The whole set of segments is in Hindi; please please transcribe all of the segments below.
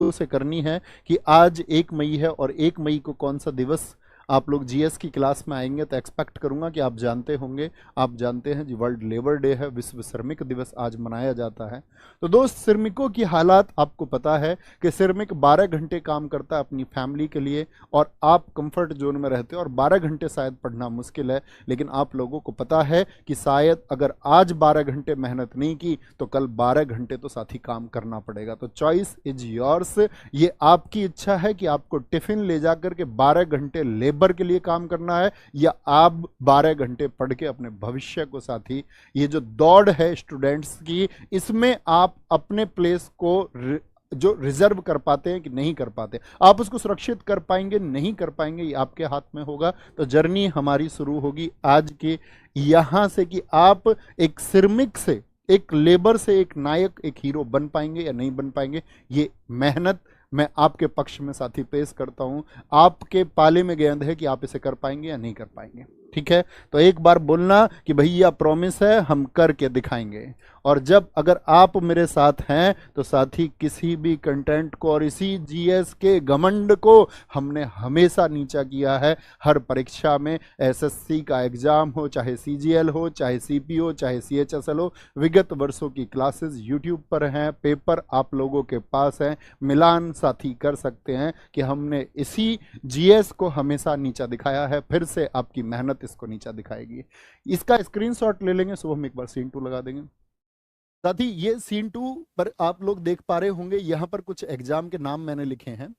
से करनी है कि आज 1 मई है और 1 मई को कौन सा दिवस आप लोग जीएस की क्लास में आएंगे तो एक्सपेक्ट करूंगा कि आप जानते होंगे। आप जानते हैं जी, वर्ल्ड लेबर डे है, विश्व श्रमिक दिवस आज मनाया जाता है। तो दोस्त, श्रमिकों की हालात आपको पता है कि श्रमिक 12 घंटे काम करता है अपनी फैमिली के लिए, और आप कंफर्ट जोन में रहते हो और 12 घंटे शायद पढ़ना मुश्किल है, लेकिन आप लोगों को पता है कि शायद अगर आज 12 घंटे मेहनत नहीं की तो कल 12 घंटे तो साथी काम करना पड़ेगा। तो चॉइस इज योर्स, ये आपकी इच्छा है कि आपको टिफिन ले जाकर के 12 घंटे लेबर के लिए काम करना है, या आप 12 घंटे पढ़ के अपने भविष्य को साथी, ये जो दौड़ है स्टूडेंट्स की, इसमें आप अपने प्लेस को जो रिजर्व कर पाते हैं कि नहीं कर पाते, आप उसको सुरक्षित कर पाएंगे नहीं कर पाएंगे, ये आपके हाथ में होगा। तो जर्नी हमारी शुरू होगी आज के यहां से कि आप एक श्रमिक से, एक लेबर से एक नायक, एक हीरो बन पाएंगे या नहीं बन पाएंगे। ये मेहनत मैं आपके पक्ष में साथी पेश करता हूं, आपके पाले में गेंद है कि आप इसे कर पाएंगे या नहीं कर पाएंगे। ठीक है, तो एक बार बोलना कि भैया प्रॉमिस है, हम करके दिखाएंगे। और जब अगर आप मेरे साथ हैं तो साथी किसी भी कंटेंट को और इसी जीएस के घमंड को हमने हमेशा नीचा किया है। हर परीक्षा में, एसएससी का एग्जाम हो, चाहे सीजीएल हो, चाहे सीपी हो, चाहे सीएचएसएल हो, विगत वर्षों की क्लासेस यूट्यूब पर हैं, पेपर आप लोगों के पास हैं, मिलान साथी कर सकते हैं कि हमने इसी जीएस को हमेशा नीचा दिखाया है। फिर से आपकी मेहनत इसको नीचा दिखाएगी। इसका स्क्रीनशॉट ले लेंगे, सुबह हम एक बार सीन 2 लगा देंगे। साथी ये सीन 2 पर आप लोग देख पा रहे होंगे, यहाँ पर कुछ एग्जाम के नाम मैंने लिखे हैं।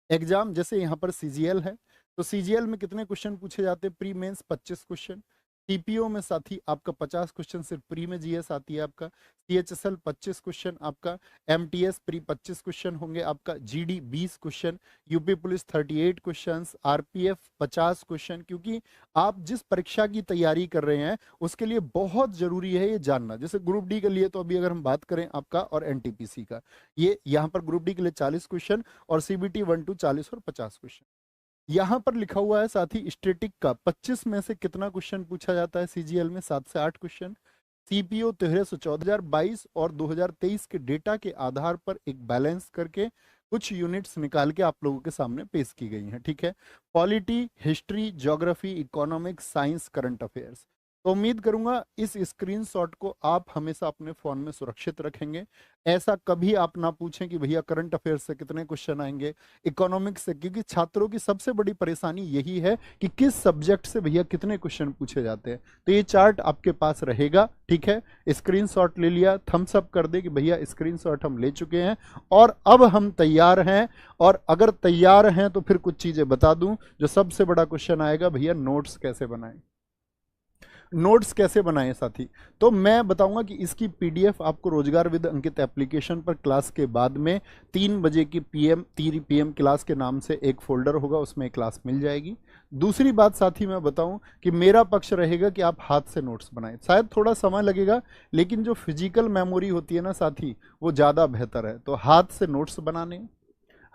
एग्जाम जैसे यहाँ पर सीजीएल है, तो सीजीएल में कितने क्वेश्चन पूछे जाते हैं? Pre mains 25 question. टीपीओ में साथी आपका 50 क्वेश्चन सिर्फ प्री में जीएस आती है आपका। सीएचएसएल 25 क्वेश्चन आपका। एमटीएस प्री 25 क्वेश्चन होंगे आपका। GD 20 question. UP police 38 question. RPF 50 question. क्योंकि आप जिस परीक्षा की तैयारी कर रहे हैं उसके लिए बहुत जरूरी है ये जानना। जैसे ग्रुप डी के लिए तो अभी अगर हम बात करें आपका और एनटीपीसी का, ये यहाँ पर ग्रुप डी के लिए 40 क्वेश्चन और सीबीटी 1 to 40 और 50 क्वेश्चन। यहां पर लिखा हुआ है साथी स्टैटिक का 25 में से कितना क्वेश्चन पूछा जाता है? सीजीएल में 7 से 8 क्वेश्चन। सीपीओ 1314 और 2023 के डेटा के आधार पर एक बैलेंस करके कुछ यूनिट्स निकाल के आप लोगों के सामने पेश की गई हैं। ठीक है, polity, history, geography, economics, science, current affairs. तो उम्मीद करूंगा इस स्क्रीनशॉट को आप हमेशा अपने फोन में सुरक्षित रखेंगे। ऐसा कभी आप ना पूछें कि भैया करंट अफेयर्स से कितने क्वेश्चन आएंगे, इकोनॉमिक्स से, क्योंकि छात्रों की सबसे बड़ी परेशानी यही है कि किस सब्जेक्ट से भैया कितने क्वेश्चन पूछे जाते हैं। तो ये चार्ट आपके पास रहेगा। ठीक है, स्क्रीनशॉट ले लिया, थम्स अप कर दे कि भैया स्क्रीनशॉट हम ले चुके हैं और अब हम तैयार हैं। और अगर तैयार हैं तो फिर कुछ चीजें बता दूं। जो सबसे बड़ा क्वेश्चन आएगा, भैया नोट्स कैसे बनाएं, नोट्स कैसे बनाएं साथी। तो मैं बताऊंगा कि इसकी पीडीएफ आपको रोजगार विद अंकित एप्लीकेशन पर क्लास के बाद में 3 बजे की पीएम क्लास के नाम से एक फोल्डर होगा, उसमें एक क्लास मिल जाएगी। दूसरी बात साथी मैं बताऊं कि मेरा पक्ष रहेगा कि आप हाथ से नोट्स बनाएं। शायद थोड़ा समय लगेगा, लेकिन जो फिजिकल मेमोरी होती है ना साथी, वो ज़्यादा बेहतर है। तो हाथ से नोट्स बनाने,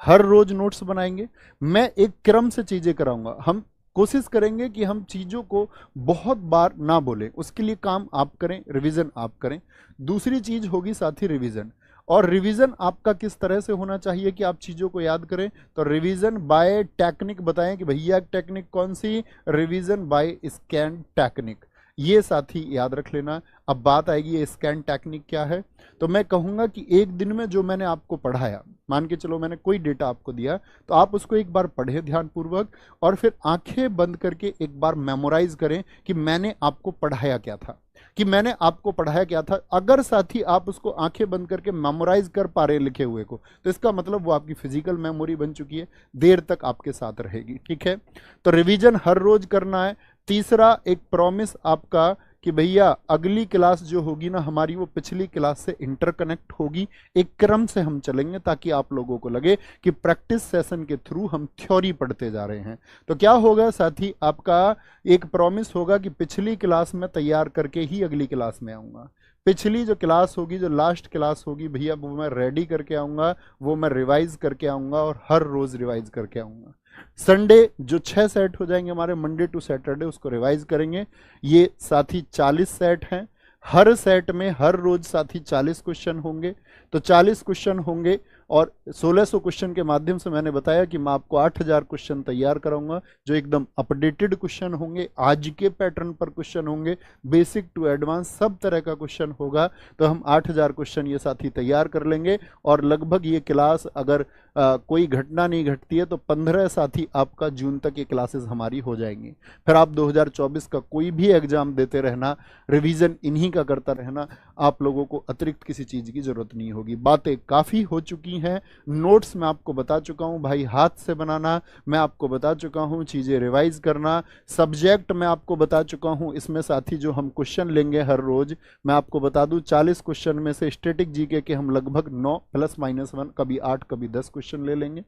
हर रोज नोट्स बनाएंगे। मैं एक क्रम से चीज़ें कराऊंगा। हम कोशिश करेंगे कि हम चीज़ों को बहुत बार ना बोलें, उसके लिए काम आप करें, रिवीजन आप करें। दूसरी चीज़ होगी साथी रिवीजन। और रिवीजन आपका किस तरह से होना चाहिए कि आप चीज़ों को याद करें? तो रिवीजन बाय टेक्निक बताएं कि भैया टेक्निक कौन सी? रिवीजन बाय स्कैन टेक्निक, ये साथी याद रख लेना। अब बात आएगी ये स्कैन टेक्निक क्या है। तो मैं कहूँगा कि एक दिन में जो मैंने आपको पढ़ाया, मान के चलो मैंने कोई डेटा आपको दिया, तो आप उसको एक बार पढ़ें ध्यानपूर्वक और फिर आंखें बंद करके एक बार मेमोराइज करें कि मैंने आपको पढ़ाया क्या था, कि मैंने आपको पढ़ाया क्या था। अगर साथी आप उसको आंखें बंद करके मेमोराइज कर पा रहे लिखे हुए को, तो इसका मतलब वो आपकी फिजिकल मेमोरी बन चुकी है, देर तक आपके साथ रहेगी। ठीक है, तो रिवीजन हर रोज करना है। तीसरा एक प्रॉमिस आपका कि भैया अगली क्लास जो होगी ना हमारी, वो पिछली क्लास से इंटरकनेक्ट होगी। एक क्रम से हम चलेंगे ताकि आप लोगों को लगे कि प्रैक्टिस सेशन के थ्रू हम थ्योरी पढ़ते जा रहे हैं। तो क्या होगा साथी, आपका एक प्रॉमिस होगा कि पिछली क्लास में तैयार करके ही अगली क्लास में आऊँगा। पिछली जो क्लास होगी, जो लास्ट क्लास होगी भैया, वो मैं रेडी करके आऊँगा, वो मैं रिवाइज करके आऊँगा और हर रोज़ रिवाइज करके आऊँगा। संडे जो 6 सेट हो जाएंगे हमारे मंडे टू सैटरडे, उसको रिवाइज करेंगे। ये साथी 40 सेट हैं। हर सेट में हर रोज साथी 40 क्वेश्चन होंगे। तो 40 क्वेश्चन होंगे, और 1600 क्वेश्चन के माध्यम से मैंने बताया कि मैं आपको 8000 क्वेश्चन तैयार कराऊंगा जो एकदम अपडेटेड क्वेश्चन होंगे, आज के पैटर्न पर क्वेश्चन होंगे, बेसिक टू एडवांस सब तरह का क्वेश्चन होगा। तो हम 8000 क्वेश्चन ये साथी तैयार कर लेंगे और लगभग ये क्लास अगर कोई घटना नहीं घटती है तो 15 साथी आपका जून तक ये क्लासेस हमारी हो जाएंगी। फिर आप 2024 का कोई भी एग्जाम देते रहना, रिवीजन इन्हीं का करता रहना, आप लोगों को अतिरिक्त किसी चीज की जरूरत नहीं होगी। बातें काफी हो चुकी हैं, नोट्स मैं आपको बता चुका हूं भाई, हाथ से बनाना मैं आपको बता चुका हूं, चीजें रिवाइज करना, सब्जेक्ट मैं आपको बता चुका हूं। इसमें साथी जो हम क्वेश्चन लेंगे हर रोज मैं आपको बता दूं 40 क्वेश्चन में से स्टैटिक जीके के हम लगभग 9 +-1 कभी 8 कभी 10 क्वेश्चन ले लेंगे।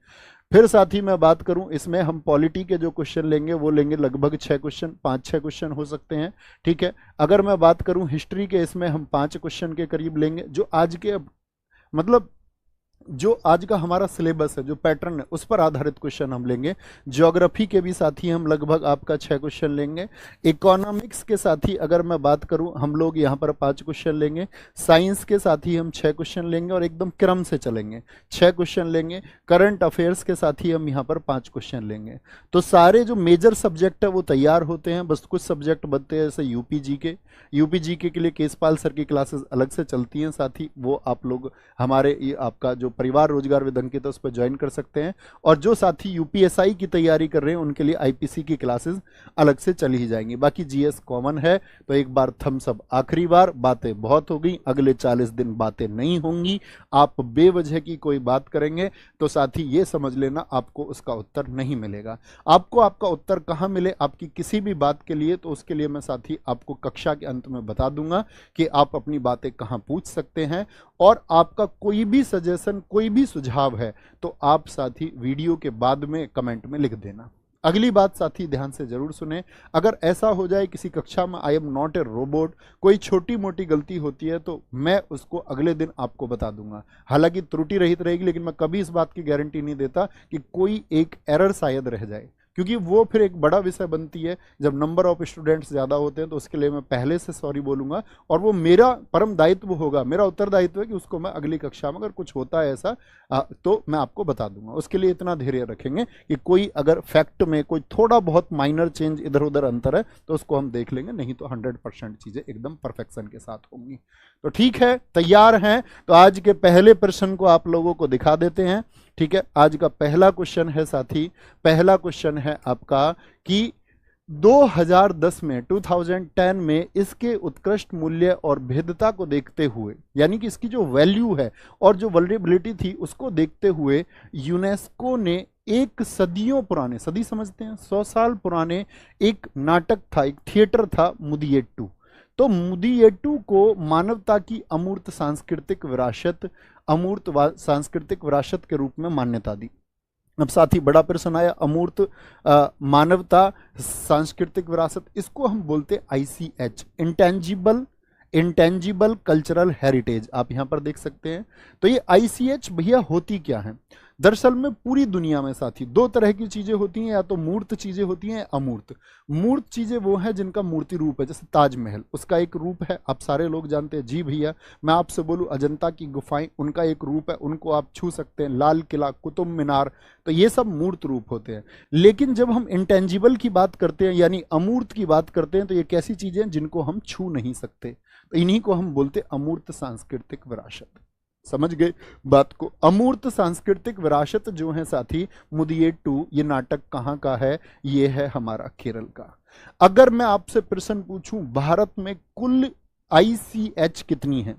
फिर साथी मैं बात करूं इसमें हम पॉलिटी के जो क्वेश्चन लेंगे वो लेंगे लगभग 6 क्वेश्चन, 5-6 क्वेश्चन हो सकते हैं, ठीक है। अगर मैं बात करूं हिस्ट्री के, इसमें हम 5 क्वेश्चन के करीब लेंगे। जो आज के मतलब जो आज का हमारा सिलेबस है, जो पैटर्न है, उस पर आधारित क्वेश्चन हम लेंगे। ज्योग्राफी के भी साथी हम लगभग आपका 6 क्वेश्चन लेंगे। इकोनॉमिक्स के साथी अगर मैं बात करूं हम लोग यहाँ पर 5 क्वेश्चन लेंगे। साइंस के साथी हम 6 क्वेश्चन लेंगे और एकदम क्रम से चलेंगे, 6 क्वेश्चन लेंगे। करंट अफेयर्स के साथी हम यहाँ पर 5 क्वेश्चन लेंगे। तो सारे जो मेजर सब्जेक्ट है वो तैयार होते हैं, बस कुछ सब्जेक्ट बनते हैं जैसे यूपी जीके के लिए केसपाल सर की क्लासेस अलग से चलती हैं साथी, वो आप लोग हमारे आपका जो परिवार रोजगार विद अंकित है उस पर ज्वाइन कर सकते हैं। और जो साथी यूपीएसआई की तैयारी कर रहे हैं उनके लिए आईपीसी की क्लासेस अलग से चली ही जाएंगी। बाकी जीएस कॉमन है। तो एक बार थम्स अप, आखिरी बार, बातें बहुत हो गई, अगले 40 दिन बातें नहीं होंगी। आप बेवजह की कोई बात करेंगे तो साथी ये समझ लेना आपको उसका उत्तर नहीं मिलेगा। आपको आपका उत्तर कहां मिले आपकी किसी भी बात के लिए, तो उसके लिए मैं साथी आपको कक्षा के अंत में बता दूंगा कि आप अपनी बातें कहां पूछ सकते हैं। और आपका कोई भी सजेशन, कोई भी सुझाव है तो आप साथी वीडियो के बाद में कमेंट में लिख देना। अगली बात साथी ध्यान से जरूर सुने, अगर ऐसा हो जाए किसी कक्षा में I am not a robot, कोई छोटी मोटी गलती होती है तो मैं उसको अगले दिन आपको बता दूंगा। हालांकि त्रुटि रहित रहेगी, लेकिन मैं कभी इस बात की गारंटी नहीं देता कि कोई एक एरर शायद रह जाए, क्योंकि वो फिर एक बड़ा विषय बनती है। जब नंबर ऑफ स्टूडेंट्स ज़्यादा होते हैं तो उसके लिए मैं पहले से सॉरी बोलूंगा और वो मेरा परम दायित्व होगा, मेरा उत्तरदायित्व है कि उसको मैं अगली कक्षा में अगर कुछ होता है ऐसा तो मैं आपको बता दूंगा। उसके लिए इतना धैर्य रखेंगे कि कोई अगर फैक्ट में कोई थोड़ा बहुत माइनर चेंज इधर उधर अंतर है तो उसको हम देख लेंगे, नहीं तो 100% चीज़ें एकदम परफेक्शन के साथ होंगी। तो ठीक है, तैयार हैं? तो आज के पहले प्रश्न को आप लोगों को दिखा देते हैं, ठीक है। आज का पहला क्वेश्चन है साथी, पहला क्वेश्चन है आपका कि 2010 में 2010 में इसके उत्कृष्ट मूल्य और भेद्यता को देखते हुए, यानी कि इसकी जो वैल्यू है और जो वल्नरेबिलिटी थी उसको देखते हुए यूनेस्को ने एक सदियों पुराने, सदी समझते हैं, 100 साल पुराने एक नाटक था, एक थिएटर था मुदियेट्टू। तो मुदियेट्टू को मानवता की अमूर्त सांस्कृतिक विरासत, अमूर्त सांस्कृतिक विरासत के रूप में मान्यता दी। अब साथी बड़ा प्रश्न आया, अमूर्त मानवता सांस्कृतिक विरासत, इसको हम बोलते ICH, इंटेंजिबल कल्चरल हेरिटेज, आप यहां पर देख सकते हैं। तो ये ICH भैया होती क्या है? दरअसल में पूरी दुनिया में साथी 2 तरह की चीजें होती हैं, या तो मूर्त चीजें होती हैं, अमूर्त। मूर्त चीजें वो हैं जिनका मूर्ति रूप है, जैसे ताजमहल उसका एक रूप है, आप सारे लोग जानते हैं। जी भैया, मैं आपसे बोलूं अजंता की गुफाएं, उनका एक रूप है, उनको आप छू सकते हैं। लाल किला, कुतुब मीनार, तो ये सब मूर्त रूप होते हैं। लेकिन जब हम इंटेंजिबल की बात करते हैं यानी अमूर्त की बात करते हैं तो ये कैसी चीजें हैं जिनको हम छू नहीं सकते, तो इन्हीं को हम बोलते अमूर्त सांस्कृतिक विरासत। समझ गए बात को? अमूर्त सांस्कृतिक विरासत जो है साथी मुदियेट्टू, ये नाटक कहाँ का है? ये है हमारा केरल का। अगर मैं आपसे प्रश्न पूछूं भारत में कुल ICH कितनी है?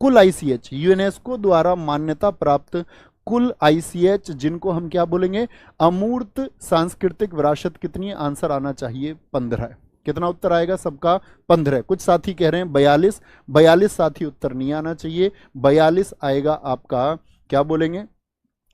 कुल ICH यूनेस्को द्वारा मान्यता प्राप्त कुल ICH, जिनको हम क्या बोलेंगे, अमूर्त सांस्कृतिक विरासत, कितनी? आंसर आना चाहिए 15। कितना उत्तर आएगा सबका? 15। कुछ साथी कह रहे हैं 42 साथी उत्तर नहीं आना चाहिए, 42 आएगा आपका, क्या बोलेंगे,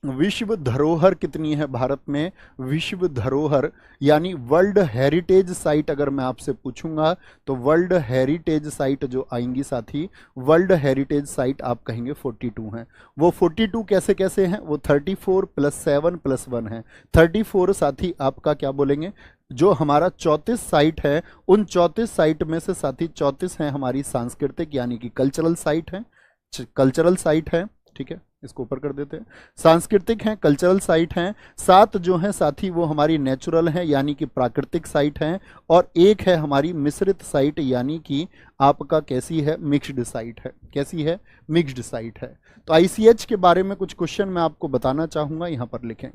विश्व धरोहर कितनी है भारत में? विश्व धरोहर यानी वर्ल्ड हेरिटेज साइट अगर मैं आपसे पूछूंगा तो वर्ल्ड हेरिटेज साइट जो आएंगी साथी, वर्ल्ड हेरिटेज साइट आप कहेंगे 42 हैं। वो 42 कैसे कैसे हैं? वो 34 + 7 + 1 है। 34 साथी आपका क्या बोलेंगे, जो हमारा 34 साइट है, उन 34 साइट में से साथी 34 हैं हमारी सांस्कृतिक यानी कि कल्चरल साइट है, कल्चरल साइट है, ठीक है। इसको ऊपर कर देते हैं। सांस्कृतिक हैं, कल्चरल साइट हैं, 7 जो हैं साथी वो हमारी नेचुरल हैं यानी कि प्राकृतिक साइट हैं, और एक है हमारी मिश्रित साइट यानी कि आपका कैसी है, मिक्स्ड साइट है। कैसी है, मिक्स्ड साइट है। तो आईसीएच के बारे में कुछ क्वेश्चन मैं आपको बताना चाहूंगा, यहां पर लिखें।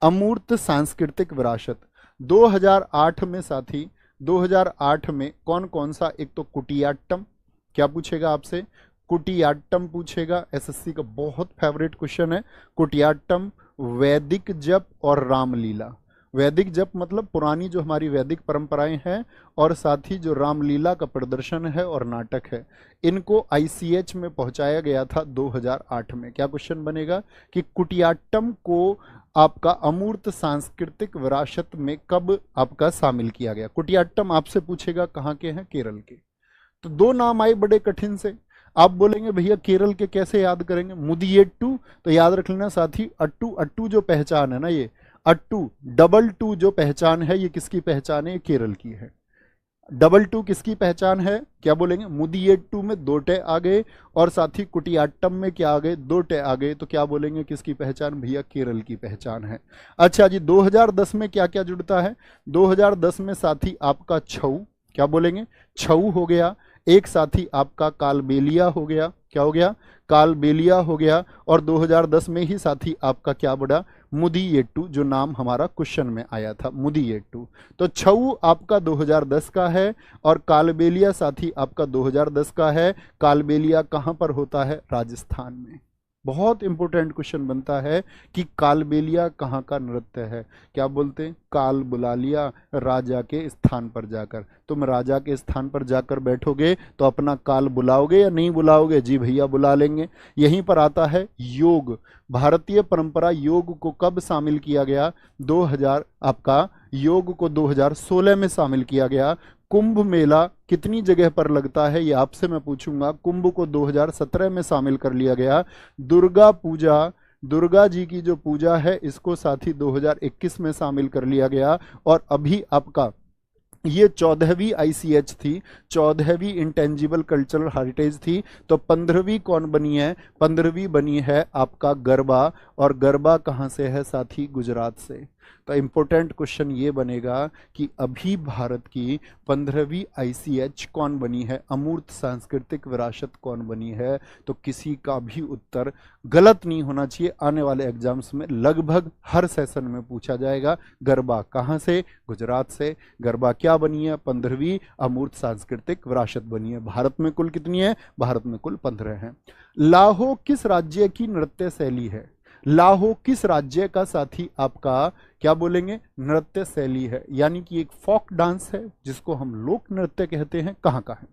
अमूर्त सांस्कृतिक विरासत 2008 में साथी, 2008 में कौन कौन सा, एक तो कुटियाट्टम, क्या पूछेगा आपसे, कुटियाट्टम पूछेगा, एसएससी का बहुत फेवरेट क्वेश्चन है। कुटियाट्टम, वैदिक जप और रामलीला। वैदिक जप मतलब पुरानी जो हमारी वैदिक परंपराएं हैं, और साथ ही जो रामलीला का प्रदर्शन है और नाटक है, इनको आईसीएच में पहुंचाया गया था 2008 में। क्या क्वेश्चन बनेगा कि कुटियाट्टम को आपका अमूर्त सांस्कृतिक विरासत में कब आपका शामिल किया गया। कुटियाट्टम आपसे पूछेगा कहाँ के हैं, केरल के। तो 2 नाम आए बड़े कठिन से, आप बोलेंगे भैया केरल के कैसे याद करेंगे, मुदियेट्टू, तो याद रख लेना साथी, अट्टू, अट्टू जो पहचान है ना, ये अट्टू, डबल टू जो पहचान है, ये किसकी पहचान है, ये केरल की है। डबल टू किसकी पहचान है, क्या बोलेंगे, मुदियेट्टू में 2 टे आ गए, और साथी कुटियाट्टम में क्या आ गए, 2 टे आ गए, तो क्या बोलेंगे किसकी पहचान, भैया केरल की पहचान है। अच्छा जी, 2010 में क्या क्या जुड़ता है, 2010 में साथी आपका छऊ, क्या बोलेंगे, छऊ हो गया। एक साथी आपका कालबेलिया हो गया, क्या हो गया, कालबेलिया हो गया। और 2010 में ही साथी आपका क्या बढ़ा, मुदियेट्टू, जो नाम हमारा क्वेश्चन में आया था, मुदियेट्टू। तो छऊ आपका 2010 का है, और कालबेलिया साथी आपका 2010 का है। कालबेलिया कहाँ पर होता है, राजस्थान में। बहुत इंपॉर्टेंट क्वेश्चन बनता है कि कालबेलिया कहाँ का नृत्य है। क्या बोलते हैं, काल बुला लिया राजा के स्थान पर जाकर। तुम राजा के स्थान पर जाकर बैठोगे तो अपना काल बुलाओगे या नहीं बुलाओगे, जी भैया बुला लेंगे। यहीं पर आता है योग। भारतीय परंपरा योग को कब शामिल किया गया, 2000 आपका योग को 2016 में शामिल किया गया। कुंभ मेला कितनी जगह पर लगता है, ये आपसे मैं पूछूंगा। कुंभ को 2017 में शामिल कर लिया गया। दुर्गा पूजा, दुर्गा जी की जो पूजा है, इसको साथी 2021 में शामिल कर लिया गया। और अभी आपका ये 14वीं आईसीएच थी, 14वीं इंटेंजिबल कल्चरल हेरिटेज थी। तो 15वीं कौन बनी है, 15वीं बनी है आपका गरबा। और गरबा कहाँ से है साथी, गुजरात से। तो इंपॉर्टेंट क्वेश्चन ये बनेगा कि अभी भारत की 15वीं आईसीएच कौन बनी है, अमूर्त सांस्कृतिक विरासत कौन बनी है। तो किसी का भी उत्तर गलत नहीं होना चाहिए। आने वाले एग्जाम्स में लगभग हर सेशन में पूछा जाएगा, गरबा कहाँ से, गुजरात से। गरबा क्या बनी है, 15वीं अमूर्त सांस्कृतिक विरासत बनी है। भारत में कुल कितनी है, भारत में कुल 15 है। लाहो किस राज्य की नृत्य शैली है, लाहो किस राज्य का साथी आपका क्या बोलेंगे, नृत्य शैली है, यानी कि एक फोक डांस है जिसको हम लोक नृत्य कहते हैं। कहाँ का है,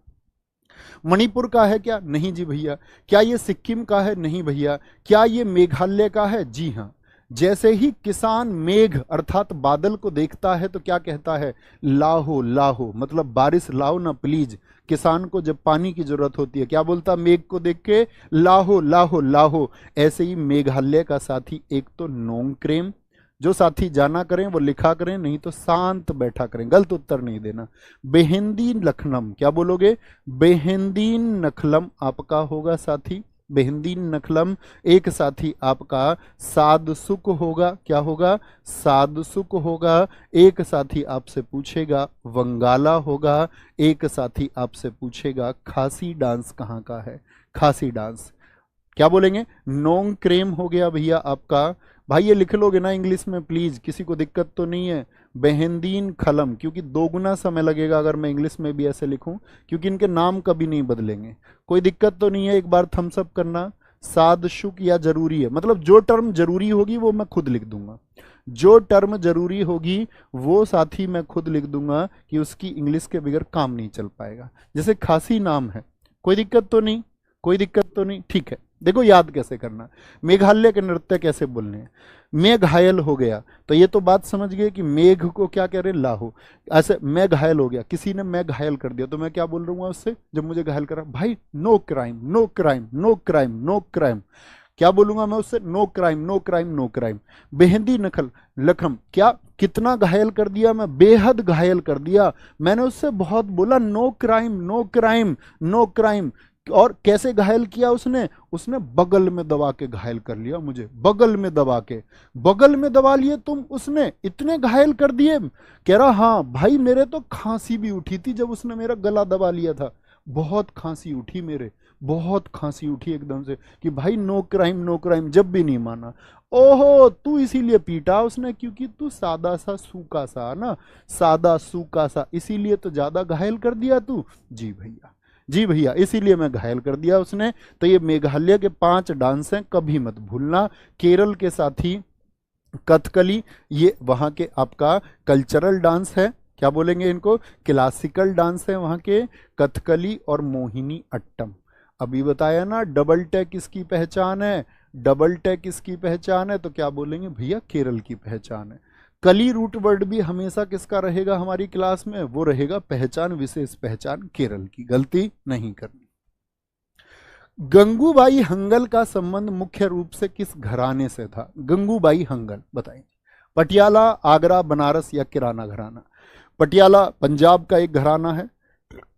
मणिपुर का है क्या, नहीं जी भैया। क्या ये सिक्किम का है, नहीं भैया। क्या ये मेघालय का है, जी हाँ। जैसे ही किसान मेघ अर्थात बादल को देखता है तो क्या कहता है, लाहो लाहो, मतलब बारिश लाओ ना प्लीज। किसान को जब पानी की जरूरत होती है क्या बोलता, मेघ को देख के लाहो लाहो लाहो। ऐसे ही मेघालय का साथी एक तो नोंगक्रेम, जो साथी जाना करें वो लिखा करें, नहीं तो शांत बैठा करें, गलत उत्तर नहीं देना। बेहिंदीन लखनम, क्या बोलोगे, बेहिंदीन नखलम आपका होगा साथी, बेहिंदीन नखलम। एक साथी आपका सादसुक होगा, क्या होगा, सादसुक होगा। एक साथी आपसे पूछेगा वंगाला होगा। एक साथी आपसे पूछेगा खासी डांस कहाँ का है, खासी डांस क्या बोलेंगे, नोंगक्रेम हो गया भैया आपका। भाई ये लिख लोगे ना इंग्लिश में प्लीज, किसी को दिक्कत तो नहीं है। बेहिंदीन खलम, क्योंकि 2 गुना समय लगेगा अगर मैं इंग्लिश में भी ऐसे लिखूं, क्योंकि इनके नाम कभी नहीं बदलेंगे। कोई दिक्कत तो नहीं है, एक बार थम्स अप करना। सादशुक या जरूरी है, मतलब जो टर्म जरूरी होगी वो मैं खुद लिख दूंगा, जो टर्म जरूरी होगी वो साथी मैं खुद लिख दूंगा, कि उसकी इंग्लिश के बगैर काम नहीं चल पाएगा। जैसे खासी नाम है, कोई दिक्कत तो नहीं, कोई दिक्कत तो नहीं, ठीक है। देखो याद कैसे करना, मेघालय के नृत्य कैसे बोलने हैं। मैं घायल हो गया, तो ये तो बात समझ गए कि मेघ को क्या कह रहे, लाहो। ऐसे मैं घायल हो गया, किसी ने मैं घायल कर दिया, तो मैं क्या बोल रहा हूँ उससे, जब मुझे घायल करा, भाई no crime no crime no crime no crime. क्या बोलूंगा मैं उससे, no crime no crime no crime. बेहिंदी नखल लखम, क्या कितना घायल कर दिया, मैं बेहद घायल कर दिया। मैंने उससे बहुत बोला no crime no crime no crime. और कैसे घायल किया उसने? उसने बगल में दबा के घायल कर लिया मुझे, बगल में दबा के। बगल में दबा लिए तुम, उसने इतने घायल कर दिए। कह रहा हाँ भाई, मेरे तो खांसी भी उठी थी जब उसने मेरा गला दबा लिया था, बहुत खांसी उठी मेरे, बहुत खांसी उठी एकदम से कि भाई नो क्राइम नो क्राइम, जब भी नहीं माना। ओहो, तू इसीलिए पीटा उसने क्योंकि तू सादा सा सूखा सा ना, सादा सूखा सा, इसीलिए तो ज्यादा घायल कर दिया तू। जी भैया, जी भैया, इसीलिए मैं घायल कर दिया उसने। तो ये मेघालय के 5 डांस हैं, कभी मत भूलना। केरल के साथ ही कथकली, ये वहाँ के आपका कल्चरल डांस है, क्या बोलेंगे इनको, क्लासिकल डांस है वहाँ के, कथकली और मोहिनी अट्टम। अभी बताया ना डबल टैक इसकी पहचान है, डबल टैक इसकी पहचान है, तो क्या बोलेंगे भैया, केरल की पहचान है। कली रूट वर्ड भी हमेशा किसका रहेगा हमारी क्लास में, वो रहेगा पहचान, विशेष पहचान केरल की, गलती नहीं करनी। गंगूबाई हंगल का संबंध मुख्य रूप से किस घराने से था? गंगूबाई हंगल बताइए। पटियाला, आगरा, बनारस या किराना घराना? पटियाला पंजाब का एक घराना है,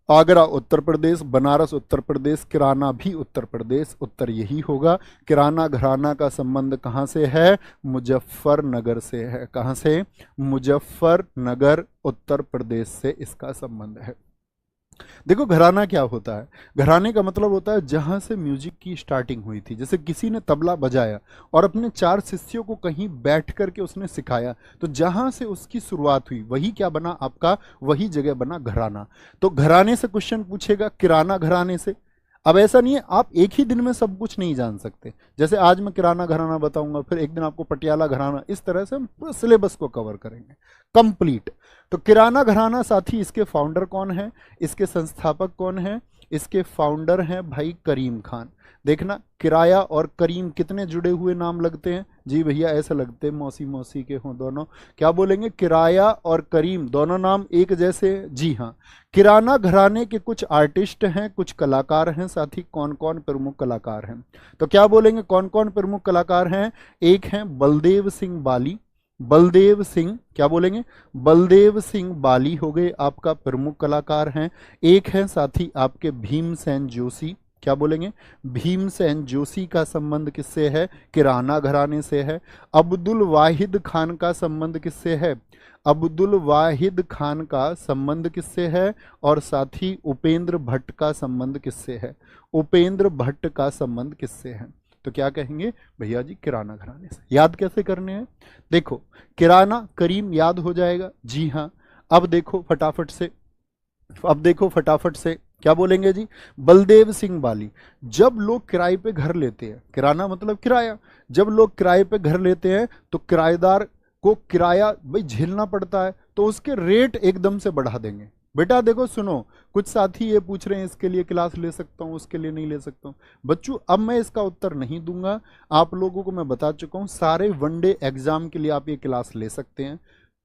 आगरा उत्तर प्रदेश, बनारस उत्तर प्रदेश, किराना भी उत्तर प्रदेश, उत्तर यही होगा। किराना घराना का संबंध कहाँ से है? मुजफ्फरनगर से है। कहाँ से? मुजफ्फरनगर उत्तर प्रदेश से इसका संबंध है। देखो घराना क्या होता है? घराने का मतलब होता है जहां से म्यूजिक की स्टार्टिंग हुई थी। जैसे किसी ने तबला बजाया और अपने 4 शिष्यों को कहीं बैठ करके उसने सिखाया, तो जहां से उसकी शुरुआत हुई वही क्या बना आपका, वही जगह बना घराना। तो घराने से क्वेश्चन पूछेगा, किराना घराने से। अब ऐसा नहीं है आप एक ही दिन में सब कुछ नहीं जान सकते। जैसे आज मैं किराना घराना बताऊंगा, फिर एक दिन आपको पटियाला घराना, इस तरह से हम पूरे सिलेबस को कवर करेंगे कंप्लीट। तो किराना घराना साथी, इसके फाउंडर कौन है, इसके संस्थापक कौन है? इसके फाउंडर हैं भाई करीम खान। देखना किराया और करीम कितने जुड़े हुए नाम लगते हैं। जी भैया ऐसे लगते हैं मौसी मौसी के हों दोनों। क्या बोलेंगे? किराया और करीम दोनों नाम एक जैसे? जी हाँ। किराना घराने के कुछ आर्टिस्ट हैं, कुछ कलाकार हैं, साथ ही कौन कौन प्रमुख कलाकार हैं? तो क्या बोलेंगे कौन कौन प्रमुख कलाकार हैं? एक हैं बलदेव सिंह बाली, बलदेव सिंह, क्या बोलेंगे? बलदेव सिंह बाली हो गए आपका प्रमुख कलाकार हैं। एक है साथी आपके भीमसेन जोशी, क्या बोलेंगे? भीमसेन जोशी का संबंध किससे है? किराना घराने से है। अब्दुल वाहिद खान का संबंध किससे है? अब्दुल वाहिद खान का संबंध किससे है? और साथ ही उपेंद्र भट्ट का संबंध किससे है? उपेंद्र भट्ट का संबंध किससे है? तो क्या कहेंगे भैया जी, किराना घराने से। याद कैसे करने हैं? देखो किराना करीम याद हो जाएगा, जी हाँ। अब देखो फटाफट से, अब देखो फटाफट से, क्या बोलेंगे जी? बलदेव सिंह बाली। जब लोग किराए पे घर लेते हैं, किराना मतलब किराया, जब लोग किराए पे घर लेते हैं तो किराएदार को किराया भाई झेलना पड़ता है, तो उसके रेट एकदम से बढ़ा देंगे। बेटा देखो सुनो, कुछ साथी ये पूछ रहे हैं इसके लिए क्लास ले सकता हूँ, उसके लिए नहीं ले सकता हूँ। बच्चों अब मैं इसका उत्तर नहीं दूंगा, आप लोगों को मैं बता चुका हूँ। सारे वनडे एग्जाम के लिए आप ये क्लास ले सकते हैं।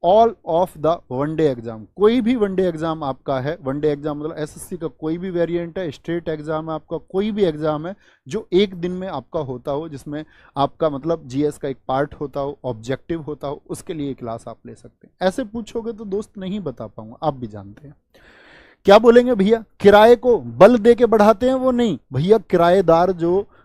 All of the one day exam, कोई भी वनडे एग्जाम आपका है, वनडे एग्जाम मतलब एसएससी का कोई भी वेरिएंट है, स्टेट एग्जाम है आपका, कोई भी एग्जाम है जो एक दिन में आपका होता हो, जिसमें आपका मतलब जीएस का एक पार्ट होता हो, ऑब्जेक्टिव होता हो, उसके लिए क्लास आप ले सकते हैं। ऐसे पूछोगे तो दोस्त नहीं बता पाऊंगा, आप भी जानते हैं। क्या बोलेंगे भैया? किराए को बल दे के बढ़ाते हैं? वो नहीं भैया,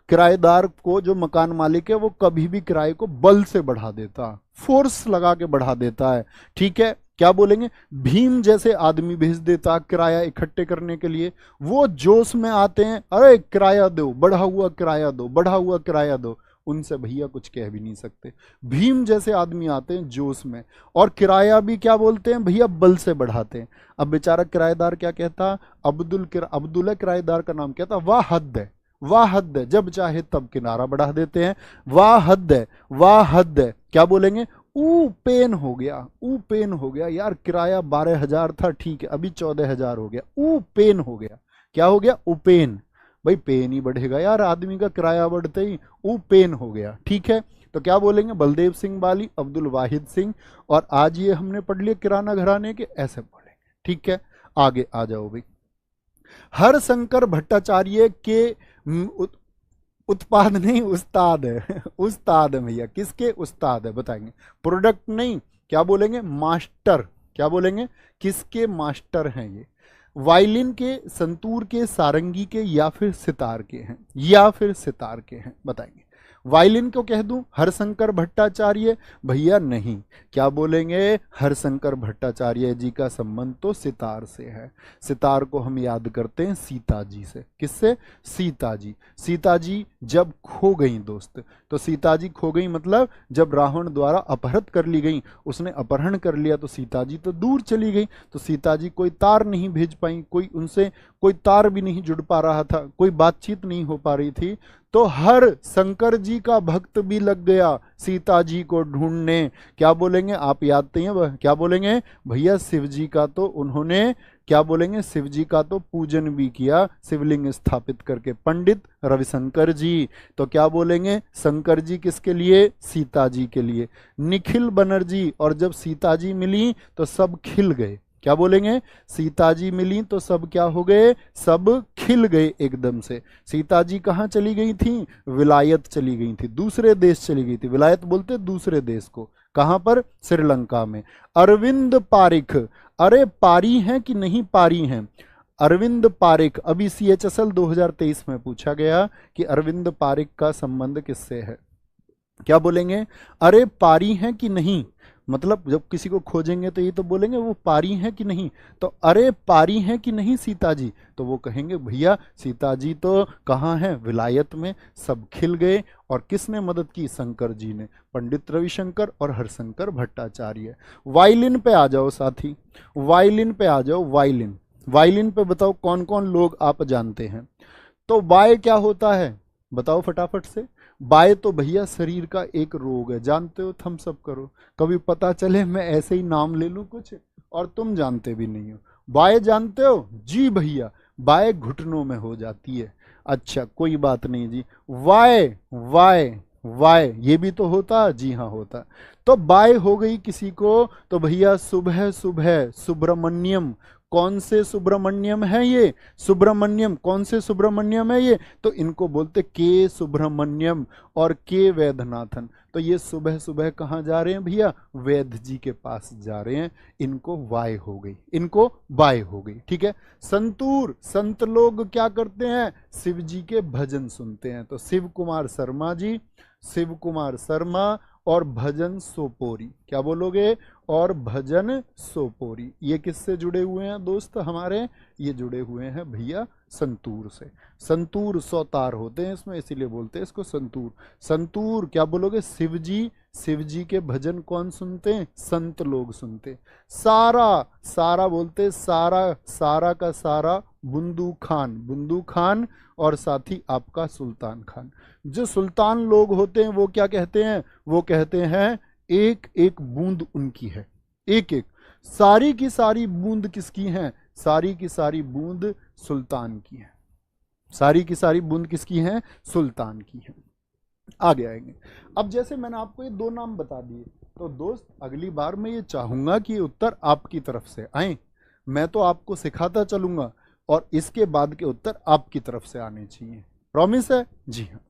किराएदार को जो मकान मालिक है वो कभी भी किराए को बल से बढ़ा देता, फोर्स लगा के बढ़ा देता है, ठीक है। क्या बोलेंगे? भीम जैसे आदमी भेज देता किराया इकट्ठे करने के लिए, वो जोश में आते हैं, अरे किराया दो, बढ़ा हुआ किराया दो, बढ़ा हुआ किराया दो, उनसे भैया कुछ कह भी नहीं सकते। भीम जैसे आदमी आते हैं जोश में, और किराया भी क्या बोलते हैं भैया, बल से बढ़ाते हैं। अब बेचारा किराएदार क्या कहता? अब्दुल है किराएदार का नाम, कहता वाह हद है, वाह हद है, जब चाहे तब किनारा बढ़ा देते हैं, वाह हद है, वाह हद है। क्या बोलेंगे? ऊ पेन हो गया, ऊ पेन हो गया यार, किराया 12,000 था, ठीक है अभी 14,000 हो गया, ऊ पेन हो गया। क्या हो गया? उपेन। भाई पेन ही बढ़ेगा यार, आदमी का किराया बढ़ते ही ऊ पेन हो गया, ठीक है। तो क्या बोलेंगे? बलदेव सिंह बाली, अब्दुल वाहिद सिंह। और आज ये हमने पढ़ लिया किराना घराने के, ऐसे बोलेंगे, ठीक है। आगे आ जाओ भाई। हरशंकर भट्टाचार्य के उत्पाद नहीं, उस्ताद है उस्ताद है भैया, किसके उस्ताद है बताएंगे? प्रोडक्ट नहीं, क्या बोलेंगे? मास्टर। क्या बोलेंगे? किसके मास्टर हैं ये? वायलिन के, संतूर के, सारंगी के या फिर सितार के हैं, या फिर सितार के हैं, बताएंगे। वायलिन को कह दूं हरशंकर भट्टाचार्य, भैया नहीं, क्या बोलेंगे, हरशंकर भट्टाचार्य जी का संबंध तो सितार से है। सितार को हम याद करते हैं सीता जी से। किससे? सीता जी। सीता जी जब खो गई दोस्त, तो सीता जी खो गई मतलब जब रावण द्वारा अपहृत कर ली गई, उसने अपहरण कर लिया तो सीता जी तो दूर चली गई, तो सीता जी कोई तार नहीं भेज पाई, कोई उनसे कोई तार भी नहीं जुड़ पा रहा था, कोई बातचीत नहीं हो पा रही थी, तो हर शंकर जी का भक्त भी लग गया सीता जी को ढूंढने। क्या बोलेंगे आप, याद हैं क्या बोलेंगे भैया, शिव जी का तो उन्होंने, क्या बोलेंगे, शिव जी का तो पूजन भी किया शिवलिंग स्थापित करके, पंडित रविशंकर जी। तो क्या बोलेंगे, शंकर जी किसके लिए, सीता जी के लिए। निखिल बनर्जी, और जब सीता जी मिली तो सब खिल गए। क्या बोलेंगे, सीता जी मिली तो सब क्या हो गए, सब खिल गए एकदम से। सीता जी कहाँ चली गई थी, विलायत चली गई थी, दूसरे देश चली गई थी। विलायत बोलते दूसरे देश को, कहाँ पर, श्रीलंका में। अरविंद पारिख, अरे पारी हैं कि नहीं पारी हैं, अरविंद पारिख, अभी CHSL 2023 में पूछा गया कि अरविंद पारिख का संबंध किससे है। क्या बोलेंगे, अरे पारी हैं कि नहीं, मतलब जब किसी को खोजेंगे तो ये तो बोलेंगे वो पारी हैं कि नहीं, तो अरे पारी हैं कि नहीं सीता जी, तो वो कहेंगे भैया सीता जी तो कहाँ हैं, विलायत में। सब खिल गए, और किसने मदद की, शंकर जी ने, पंडित रविशंकर और हरशंकर भट्टाचार्य। वायलिन पे आ जाओ साथी, वायलिन पे आ जाओ, वायलिन। वायलिन पे बताओ कौन कौन लोग आप जानते हैं। तो वाय क्या होता है, बताओ फटाफट से। बाय तो भैया शरीर का एक रोग है, जानते हो, थम्स अप करो, कभी पता चले मैं ऐसे ही नाम ले लूं कुछ और तुम जानते भी नहीं हो। बाय जानते हो जी भैया, बाय घुटनों में हो जाती है। अच्छा कोई बात नहीं जी। वाय, वाय, वाय ये भी तो होता, जी हाँ होता। तो बाय हो गई किसी को, तो भैया सुबह सुबह सुब्रमण्यम, कौन से सुब्रमण्यम है ये, सुब्रमण्यम, कौन से सुब्रमण्यम है ये, तो इनको बोलते के सुब्रमण्यम और के वैद्यनाथन। तो ये सुबह सुबह कहाँ जा रहे हैं भैया, वैद्य जी के पास जा रहे हैं, इनको वाय हो गई, इनको वाय हो गई, ठीक है। संतूर, संत लोग क्या करते हैं, शिव जी के भजन सुनते हैं, तो शिव कुमार शर्मा जी, शिव कुमार शर्मा और भजन सोपोरी, क्या बोलोगे, और भजन सोपोरी, ये किससे जुड़े हुए हैं दोस्त हमारे, ये जुड़े हुए हैं भैया संतूर से। संतूर 100 तार होते हैं इसमें, इसीलिए बोलते हैं इसको संतूर। संतूर क्या बोलोगे, शिव जी, शिव जी के भजन कौन सुनते हैं, संत लोग सुनते। सारा, सारा बोलते सारा, सारा का सारा, बुंदू खान, बुंदू खान, और साथ ही आपका सुल्तान खान। जो सुल्तान लोग होते हैं वो क्या कहते हैं, वो कहते हैं एक एक बूंद उनकी है, एक एक, सारी की सारी बूंद किसकी है, सारी की सारी बूंद सुल्तान की है, सारी की सारी बूंद किसकी है, सुल्तान की है। आगे आएंगे। अब जैसे मैंने आपको ये 2 नाम बता दिए, तो दोस्त अगली बार मैं ये चाहूंगा कि उत्तर आपकी तरफ से आए, मैं तो आपको सिखाता चलूंगा और इसके बाद के उत्तर आपकी तरफ से आने चाहिए, प्रॉमिस है, जी हाँ।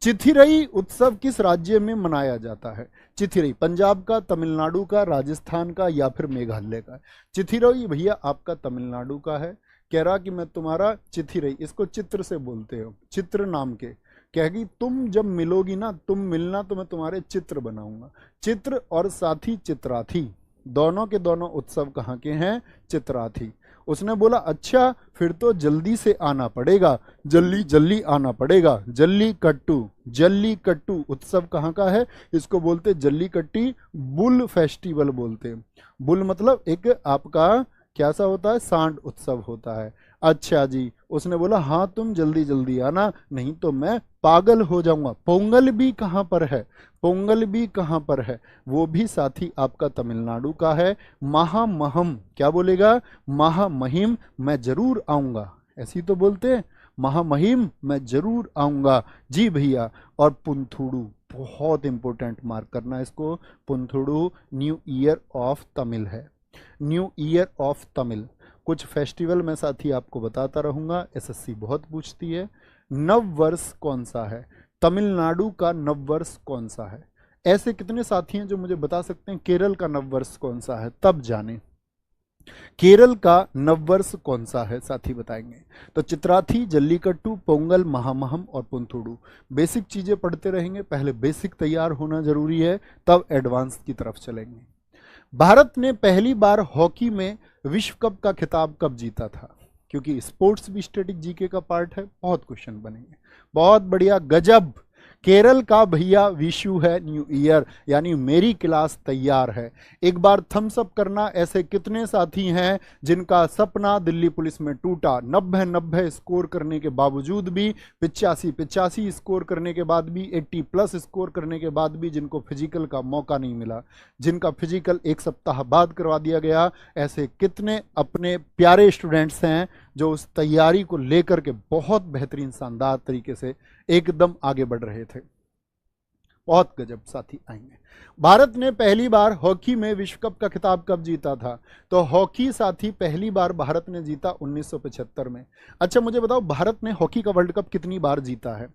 चिथिरई उत्सव किस राज्य में मनाया जाता है, चिथिरई पंजाब का, तमिलनाडु का, राजस्थान का या फिर मेघालय का। चिथिरई भैया आपका तमिलनाडु का है, कह रहा कि मैं तुम्हारा चिथिरई, इसको चित्र से बोलते हो, चित्र नाम के, कहेगी तुम जब मिलोगी ना, तुम मिलना तो मैं तुम्हारे चित्र बनाऊंगा। चित्र और साथी चित्राथी, दोनों के दोनों उत्सव कहाँ के हैं, चित्राथी। उसने बोला अच्छा फिर तो जल्दी से आना पड़ेगा, जल्दी जल्दी आना पड़ेगा। जल्ली कट्टू, जल्ली कट्टू उत्सव कहाँ का है, इसको बोलते जल्ली कट्टी बुल फेस्टिवल बोलते हैं। बुल मतलब एक आपका क्या सा होता है, सांड उत्सव होता है। अच्छा जी, उसने बोला हाँ तुम जल्दी जल्दी आना, नहीं तो मैं पागल हो जाऊंगा। पोंगल भी कहाँ पर है, पोंगल भी कहाँ पर है, वो भी साथी आपका तमिलनाडु का है। महामहम क्या बोलेगा, महामहिम मैं जरूर आऊंगा, ऐसी तो बोलते हैं, महामहिम मैं जरूर आऊंगा जी भैया। और पुंथुडू बहुत इंपॉर्टेंट, मार्क करना इसको, पुंथुडू न्यू ईयर ऑफ तमिल है, न्यू ईयर ऑफ तमिल। कुछ फेस्टिवल मैं साथी आपको बताता रहूंगा, एसएससी बहुत पूछती है। नव वर्ष कौन सा है, तमिलनाडु का नव वर्ष कौन सा है। ऐसे कितने साथी हैं जो मुझे बता सकते हैं केरल का नव वर्ष कौन सा है, तब जाने। केरल का नववर्ष कौन सा है साथी बताएंगे। तो चित्राथी, जल्लीकट्टू, पोंगल, महामहम और पुंथुडू। बेसिक चीजें पढ़ते रहेंगे, पहले बेसिक तैयार होना जरूरी है, तब एडवांस की तरफ चलेंगे। भारत ने पहली बार हॉकी में विश्व कप का खिताब कब जीता था? क्योंकि स्पोर्ट्स भी स्टैटिक जीके का पार्ट है, बहुत क्वेश्चन बनेंगे। बहुत बढ़िया, गजब। केरल का भैया विशु है न्यू ईयर, यानी मेरी क्लास तैयार है। एक बार थम्स अप करना। ऐसे कितने साथी हैं जिनका सपना दिल्ली पुलिस में टूटा? 90 स्कोर करने के बावजूद भी, 85 स्कोर करने के बाद भी, 80+ स्कोर करने के बाद भी जिनको फिजिकल का मौका नहीं मिला, जिनका फिजिकल एक सप्ताह बाद करवा दिया गया। ऐसे कितने अपने प्यारे स्टूडेंट्स हैं जो उस तैयारी को लेकर के बहुत बेहतरीन शानदार तरीके से एकदम आगे बढ़ रहे थे। बहुत गजब साथी आएंगे। भारत ने पहली बार हॉकी में विश्व कप का खिताब कब जीता था? तो हॉकी साथी पहली बार भारत ने जीता 1975 में। अच्छा मुझे बताओ, भारत ने हॉकी का वर्ल्ड कप कितनी बार जीता है?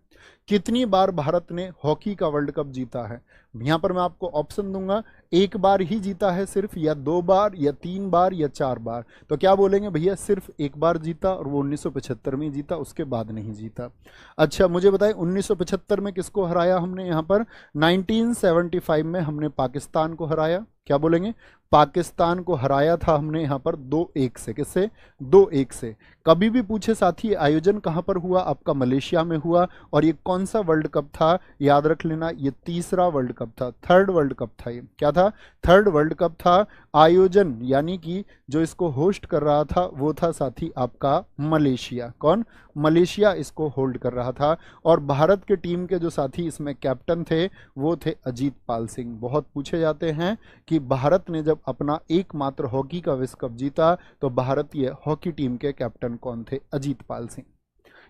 कितनी बार भारत ने हॉकी का वर्ल्ड कप जीता है? यहां पर मैं आपको ऑप्शन दूंगा, एक बार ही जीता है सिर्फ, या 2 बार, या 3 बार, या 4 बार। तो क्या बोलेंगे भैया? सिर्फ एक बार जीता, और वो 1975 में जीता, उसके बाद नहीं जीता। अच्छा मुझे बताएं, 1975 में किसको हराया हमने? यहाँ पर 1975 में हमने पाकिस्तान को हराया। क्या बोलेंगे? पाकिस्तान को हराया था हमने यहाँ पर 2-1 से। किससे? 2-1 से। कभी भी पूछे साथी आयोजन कहाँ पर हुआ? आपका मलेशिया में हुआ। और ये कौन सा वर्ल्ड कप था? याद रख लेना, ये तीसरा वर्ल्ड कप था, थर्ड वर्ल्ड कप था। ये क्या था? थर्ड वर्ल्ड कप था। आयोजन यानी कि जो इसको होस्ट कर रहा था वो था साथी आपका मलेशिया। कौन? मलेशिया इसको होल्ड कर रहा था। और भारत के टीम के जो साथी इसमें कैप्टन थे वो थे अजीत पाल सिंह। बहुत पूछे जाते हैं कि भारत ने जब अपना एकमात्र हॉकी का विश्व कप जीता तो भारतीय हॉकी टीम के कैप्टन कौन थे? अजीत पाल सिंह।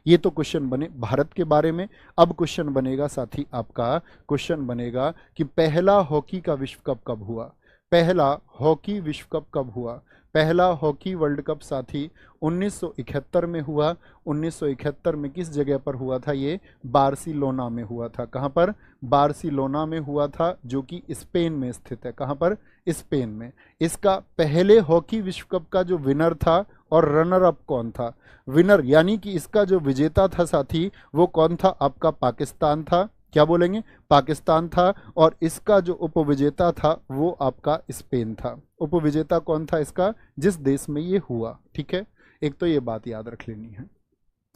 ये तो क्वेश्चन बने भारत के बारे में। अब क्वेश्चन बनेगा साथी आपका, क्वेश्चन बनेगा कि पहला हॉकी का विश्व कप कब हुआ? पहला हॉकी विश्व कप कब हुआ? पहला हॉकी वर्ल्ड कप साथी 1971 में हुआ। 1971 में किस जगह पर हुआ था? ये बार्सिलोना में हुआ था। कहाँ पर? बार्सिलोना में हुआ था, जो कि स्पेन में स्थित है। कहाँ पर? स्पेन में। इसका पहले हॉकी विश्व कप का जो विनर था और रनर अप कौन था? विनर यानी कि इसका जो विजेता था साथी वो कौन था? आपका पाकिस्तान था। क्या बोलेंगे? पाकिस्तान था। और इसका जो उपविजेता था वो आपका स्पेन था। उपविजेता कौन था इसका? जिस देश में ये हुआ। ठीक है, एक तो ये बात याद रख लेनी है।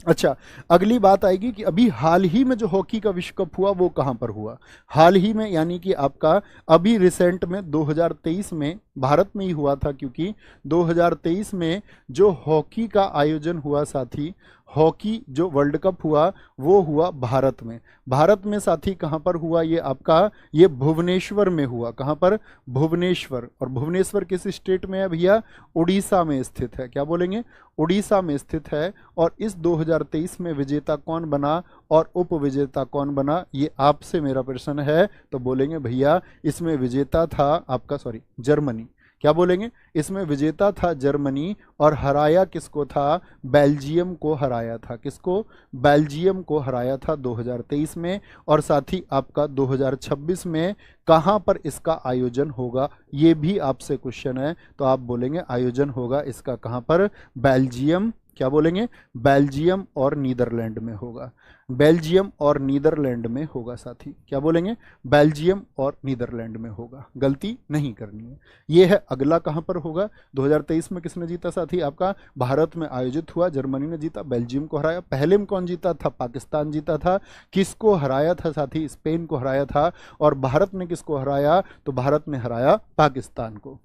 अच्छा, अगली बात आएगी कि अभी हाल ही में जो हॉकी का विश्व कप हुआ वो कहाँ पर हुआ? हाल ही में यानी कि आपका अभी रिसेंट में 2023 में भारत में ही हुआ था। क्योंकि 2023 में जो हॉकी का आयोजन हुआ साथी, हॉकी जो वर्ल्ड कप हुआ वो हुआ भारत में। भारत में साथी कहाँ पर हुआ? ये आपका ये भुवनेश्वर में हुआ। कहाँ पर? भुवनेश्वर। और भुवनेश्वर किस स्टेट में है भैया? उड़ीसा में स्थित है। क्या बोलेंगे? उड़ीसा में स्थित है। और इस 2023 में विजेता कौन बना और उपविजेता कौन बना? ये आपसे मेरा प्रश्न है। तो बोलेंगे भैया इसमें विजेता था आपका जर्मनी। क्या बोलेंगे? इसमें विजेता था जर्मनी। और हराया किसको था? बेल्जियम को हराया था। किसको? बेल्जियम को हराया था 2023 में। और साथ ही आपका 2026 में कहाँ पर इसका आयोजन होगा ये भी आपसे क्वेश्चन है। तो आप बोलेंगे आयोजन होगा इसका कहाँ पर? बेल्जियम। क्या बोलेंगे? बेल्जियम और नीदरलैंड में होगा। बेल्जियम और नीदरलैंड में होगा साथी। क्या बोलेंगे? बेल्जियम और नीदरलैंड में होगा। गलती नहीं करनी है। ये है अगला कहाँ पर होगा? 2023 में किसने जीता साथी? आपका भारत में आयोजित हुआ, जर्मनी ने जीता, बेल्जियम को हराया। पहले में कौन जीता था? पाकिस्तान जीता था। किसको हराया था साथी? स्पेन को हराया था। और भारत ने किसको हराया? तो भारत ने हराया पाकिस्तान को।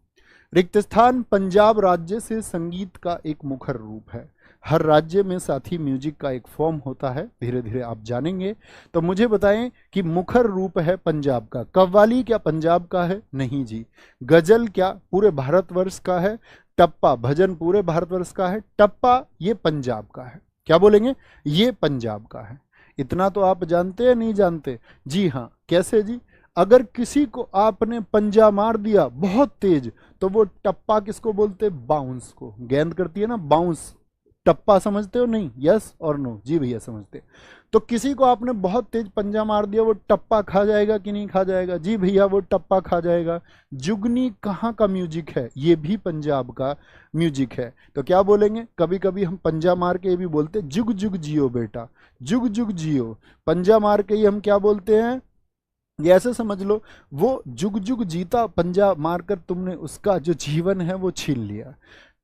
रिक्त स्थान पंजाब राज्य से संगीत का एक मुखर रूप है। हर राज्य में साथी म्यूजिक का एक फॉर्म होता है, धीरे धीरे आप जानेंगे। तो मुझे बताएं कि मुखर रूप है पंजाब का। कव्वाली क्या पंजाब का है? नहीं जी। गजल क्या पूरे भारतवर्ष का है? टप्पा भजन पूरे भारतवर्ष का है। टप्पा ये पंजाब का है। क्या बोलेंगे? ये पंजाब का है। इतना तो आप जानते हैं नहीं जानते? जी हाँ। कैसे जी? अगर किसी को आपने पंजा मार दिया बहुत तेज तो वो टप्पा किसको बोलते? बाउंस को। गेंद करती है ना बाउंस, टप्पा समझते हो? नहीं, यस और नो? जी भैया समझते। तो किसी को आपने बहुत तेज पंजा मार दिया, वो टप्पा खा जाएगा कि नहीं खा जाएगा? जी भैया वो टप्पा खा जाएगा। जुगनी कहाँ का म्यूजिक है? ये भी पंजाब का म्यूजिक है। तो क्या बोलेंगे? कभी कभी हम पंजा मार के ये भी बोलते जुग जुग जियो बेटा, जुग जुग जियो। पंजा मार के ही हम क्या बोलते हैं? ये ऐसे समझ लो, वो जुग जुग जीता, पंजा मारकर तुमने उसका जो जीवन है वो छीन लिया।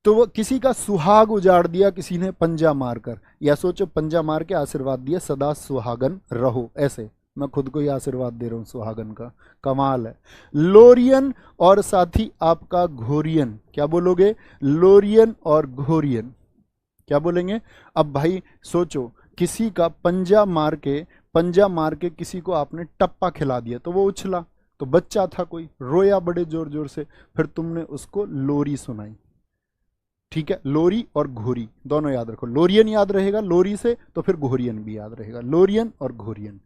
तो वो किसी का सुहाग उजाड़ दिया किसी ने पंजा मारकर, या सोचो पंजा मार के आशीर्वाद दिया सदा सुहागन रहो, ऐसे मैं खुद को ही आशीर्वाद दे रहा हूँ सुहागन का। कमाल है। लोरियन और साथी आपका घोरियन, क्या बोलोगे? लोरियन और घोरियन क्या बोलेंगे? अब भाई सोचो, किसी का पंजा मार के किसी को आपने टप्पा खिला दिया, तो वो उछला, तो बच्चा था कोई, रोया बड़े जोर जोर से, फिर तुमने उसको लोरी सुनाई। ठीक है, लोरी और घोरी दोनों याद रखो। लोरियन याद रहेगा लोरी से, तो फिर घोरियन भी याद रहेगा। लोरियन और घोरियन।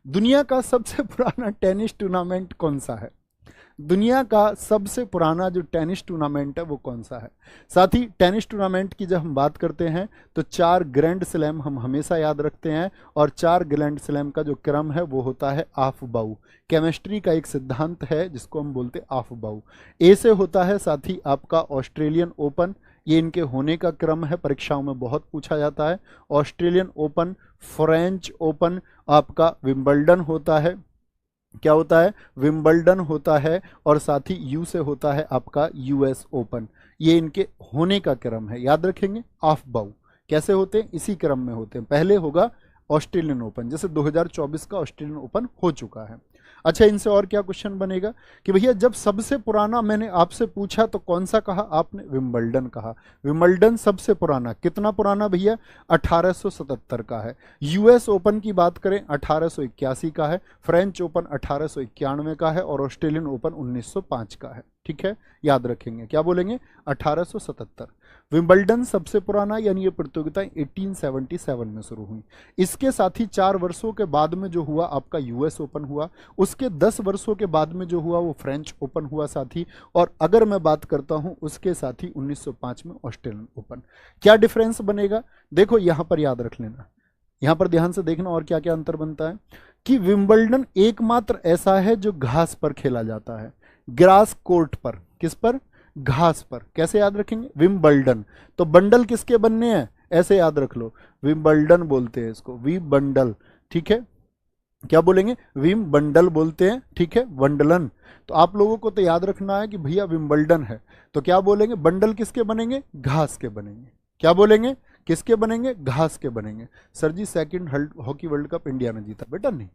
दुनिया का सबसे पुराना टेनिस टूर्नामेंट कौन सा है? दुनिया का सबसे पुराना जो टेनिस टूर्नामेंट है वो कौन सा है? साथ ही टेनिस टूर्नामेंट की जब हम बात करते हैं तो 4 ग्रैंड स्लैम हम हमेशा याद रखते हैं, और 4 ग्रैंड स्लैम का जो क्रम है वो होता है ऑफ बाउ। केमिस्ट्री का एक सिद्धांत है जिसको हम बोलते हैं ऑफ बाउ। ए से होता है साथ ही आपका ऑस्ट्रेलियन ओपन, ये इनके होने का क्रम है, परीक्षाओं में बहुत पूछा जाता है। ऑस्ट्रेलियन ओपन, फ्रेंच ओपन, आपका विंबलडन होता है, क्या होता है? विंबलडन होता है, और साथ ही यू से होता है आपका यूएस ओपन। ये इनके होने का क्रम है, याद रखेंगे। ऑफ बाउ कैसे होते हैं? इसी क्रम में होते हैं। पहले होगा ऑस्ट्रेलियन ओपन, जैसे 2024 का ऑस्ट्रेलियन ओपन हो चुका है। अच्छा, इनसे और क्या क्वेश्चन बनेगा कि भैया जब सबसे पुराना मैंने आपसे पूछा तो कौन सा कहा आपने? विंबलडन कहा। विंबलडन सबसे पुराना, कितना पुराना भैया? 1877 का है। यूएस ओपन की बात करें 1881 का है, फ्रेंच ओपन 1891 का है, और ऑस्ट्रेलियन ओपन 1905 का है। ठीक है, याद रखेंगे। क्या बोलेंगे? 1877। विंबलडन सबसे पुराना, यानी ये प्रतियोगिता 1877 में शुरू हुई। इसके साथ ही 4 वर्षों के बाद में जो हुआ आपका यूएस ओपन हुआ, उसके 10 वर्षों के बाद में जो हुआ वो फ्रेंच ओपन हुआ साथी, और अगर मैं बात करता हूं उसके साथ ही 1905 में ऑस्ट्रेलियन ओपन। क्या डिफरेंस बनेगा? देखो यहां पर याद रख लेना, यहां पर ध्यान से देखना और क्या क्या अंतर बनता है कि विंबलडन एकमात्र ऐसा है जो घास पर खेला जाता है, ग्रास कोर्ट पर। किस पर? घास पर। कैसे याद रखेंगे? विंबलडन। तो बंडल किसके बनने हैं? ऐसे याद रख लो, विंबलडन बोलते हैं इसको, वी बंडल। ठीक है, क्या बोलेंगे? विम बंडल बोलते हैं। ठीक है, वंडलन। तो आप लोगों को तो याद रखना है कि भैया विंबलडन है, तो क्या बोलेंगे? बंडल किसके बनेंगे? घास के बनेंगे। क्या बोलेंगे? किसके बनेंगे? घास के बनेंगे। Sir ji second hockey world cup India ने जीता? बेटा नहीं,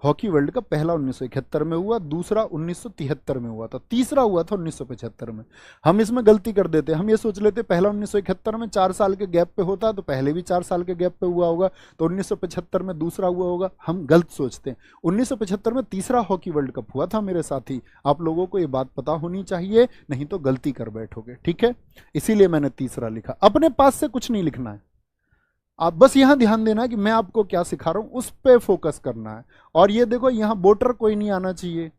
हॉकी वर्ल्ड कप पहला 1971 में हुआ, दूसरा 1973 में हुआ था, तीसरा हुआ था 1975 में। हम इसमें गलती कर देते हैं, हम ये सोच लेते पहला 1971 में 4 साल के गैप पे होता तो पहले भी 4 साल के गैप पे हुआ होगा, तो 1975 में दूसरा हुआ होगा। हम गलत सोचते हैं। 1975 में तीसरा हॉकी वर्ल्ड कप हुआ था मेरे साथी, आप लोगों को ये बात पता होनी चाहिए, नहीं तो गलती कर बैठोगे। ठीक है, इसीलिए मैंने तीसरा लिखा। अपने पास से कुछ नहीं लिखना है, आप बस यहां ध्यान देना कि मैं आपको क्या सिखा रहा हूं उस पर फोकस करना है। और ये देखो, यहां वोटर कोई नहीं आना चाहिए,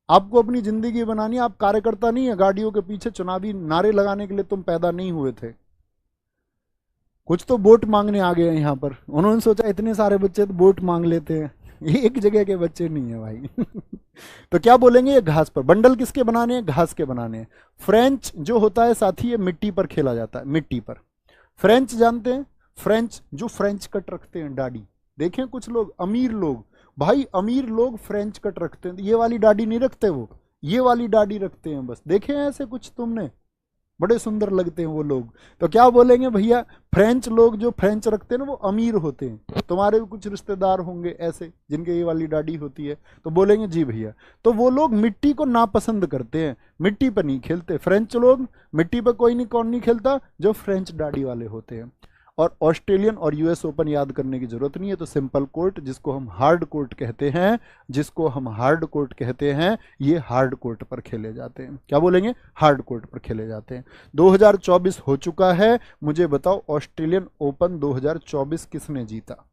आपको अपनी जिंदगी बनानी है। आप कार्यकर्ता नहीं है, गाड़ियों के पीछे चुनावी नारे लगाने के लिए तुम पैदा नहीं हुए थे। कुछ तो वोट मांगने आ गए हैं यहाँ पर, उन्होंने सोचा इतने सारे बच्चे तो वोट मांग लेते हैं, ये एक जगह के बच्चे नहीं है भाई। तो क्या बोलेंगे? ये घास पर। बंडल किसके बनाने हैं? घास के बनाने हैं। फ्रेंच जो होता है साथी, ये मिट्टी पर खेला जाता है, मिट्टी पर। फ्रेंच जानते हैं? फ्रेंच जो फ्रेंच कट रखते हैं दाढ़ी, देखें कुछ लोग, अमीर लोग, भाई अमीर लोग फ्रेंच कट रखते हैं, ये वाली दाढ़ी नहीं रखते, वो ये वाली दाढ़ी रखते हैं बस। देखे हैं ऐसे कुछ तुमने? बड़े सुंदर लगते हैं वो लोग। तो क्या बोलेंगे भैया? फ्रेंच लोग जो फ्रेंच रखते हैं ना वो अमीर होते हैं। तुम्हारे भी कुछ रिश्तेदार होंगे ऐसे जिनके ये वाली दाढ़ी होती है, तो बोलेंगे जी भैया। तो वो लोग मिट्टी को नापसंद करते हैं, मिट्टी पर नहीं खेलते। फ्रेंच लोग मिट्टी पर कोई नहीं, कौन नहीं खेलता? जो फ्रेंच दाढ़ी वाले होते हैं। और ऑस्ट्रेलियन और यूएस ओपन याद करने की जरूरत नहीं है, तो सिंपल कोर्ट जिसको हम हार्ड कोर्ट कहते हैं, जिसको हम हार्ड कोर्ट कहते हैं, ये हार्ड कोर्ट पर खेले जाते हैं। क्या बोलेंगे? हार्ड कोर्ट पर खेले जाते हैं। 2024 हो चुका है, मुझे बताओ ऑस्ट्रेलियन ओपन 2024 किसने जीता?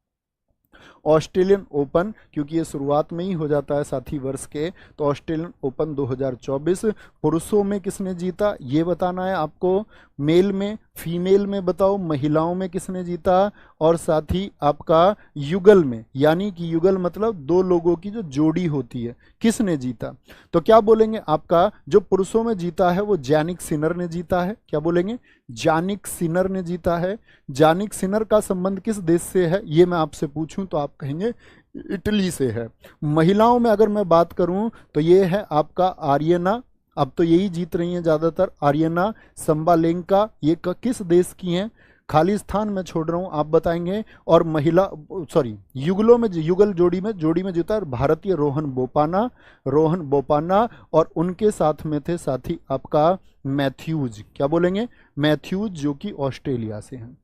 ऑस्ट्रेलियन ओपन, क्योंकि ये शुरुआत में ही हो जाता है साथी वर्ष के, तो ऑस्ट्रेलियन ओपन 2024 पुरुषों में किसने जीता ये बताना है आपको, मेल में, फीमेल में बताओ, महिलाओं में किसने जीता, और साथ ही आपका युगल में, यानी कि युगल मतलब दो लोगों की जो जोड़ी होती है, किसने जीता। तो क्या बोलेंगे, आपका जो पुरुषों में जीता है वो जैनिक सिनर ने जीता है। क्या बोलेंगे, जानिक सिनर ने जीता है। जानिक सिनर का संबंध किस देश से है ये मैं आपसे पूछूं तो आप कहेंगे इटली से है। महिलाओं में अगर मैं बात करूं तो ये है आपका आर्यना, अब तो यही जीत रही हैं ज्यादातर, आर्यना संबालेंका, ये किस देश की हैं, खाली स्थान मैं छोड़ रहा हूं आप बताएंगे। और महिला सॉरी युगलों में, युगल जोड़ी में जीता है भारतीय रोहन बोपाना, रोहन बोपाना, और उनके साथ में थे साथी आपका मैथ्यूज। क्या बोलेंगे, मैथ्यूज, जो कि ऑस्ट्रेलिया से हैं।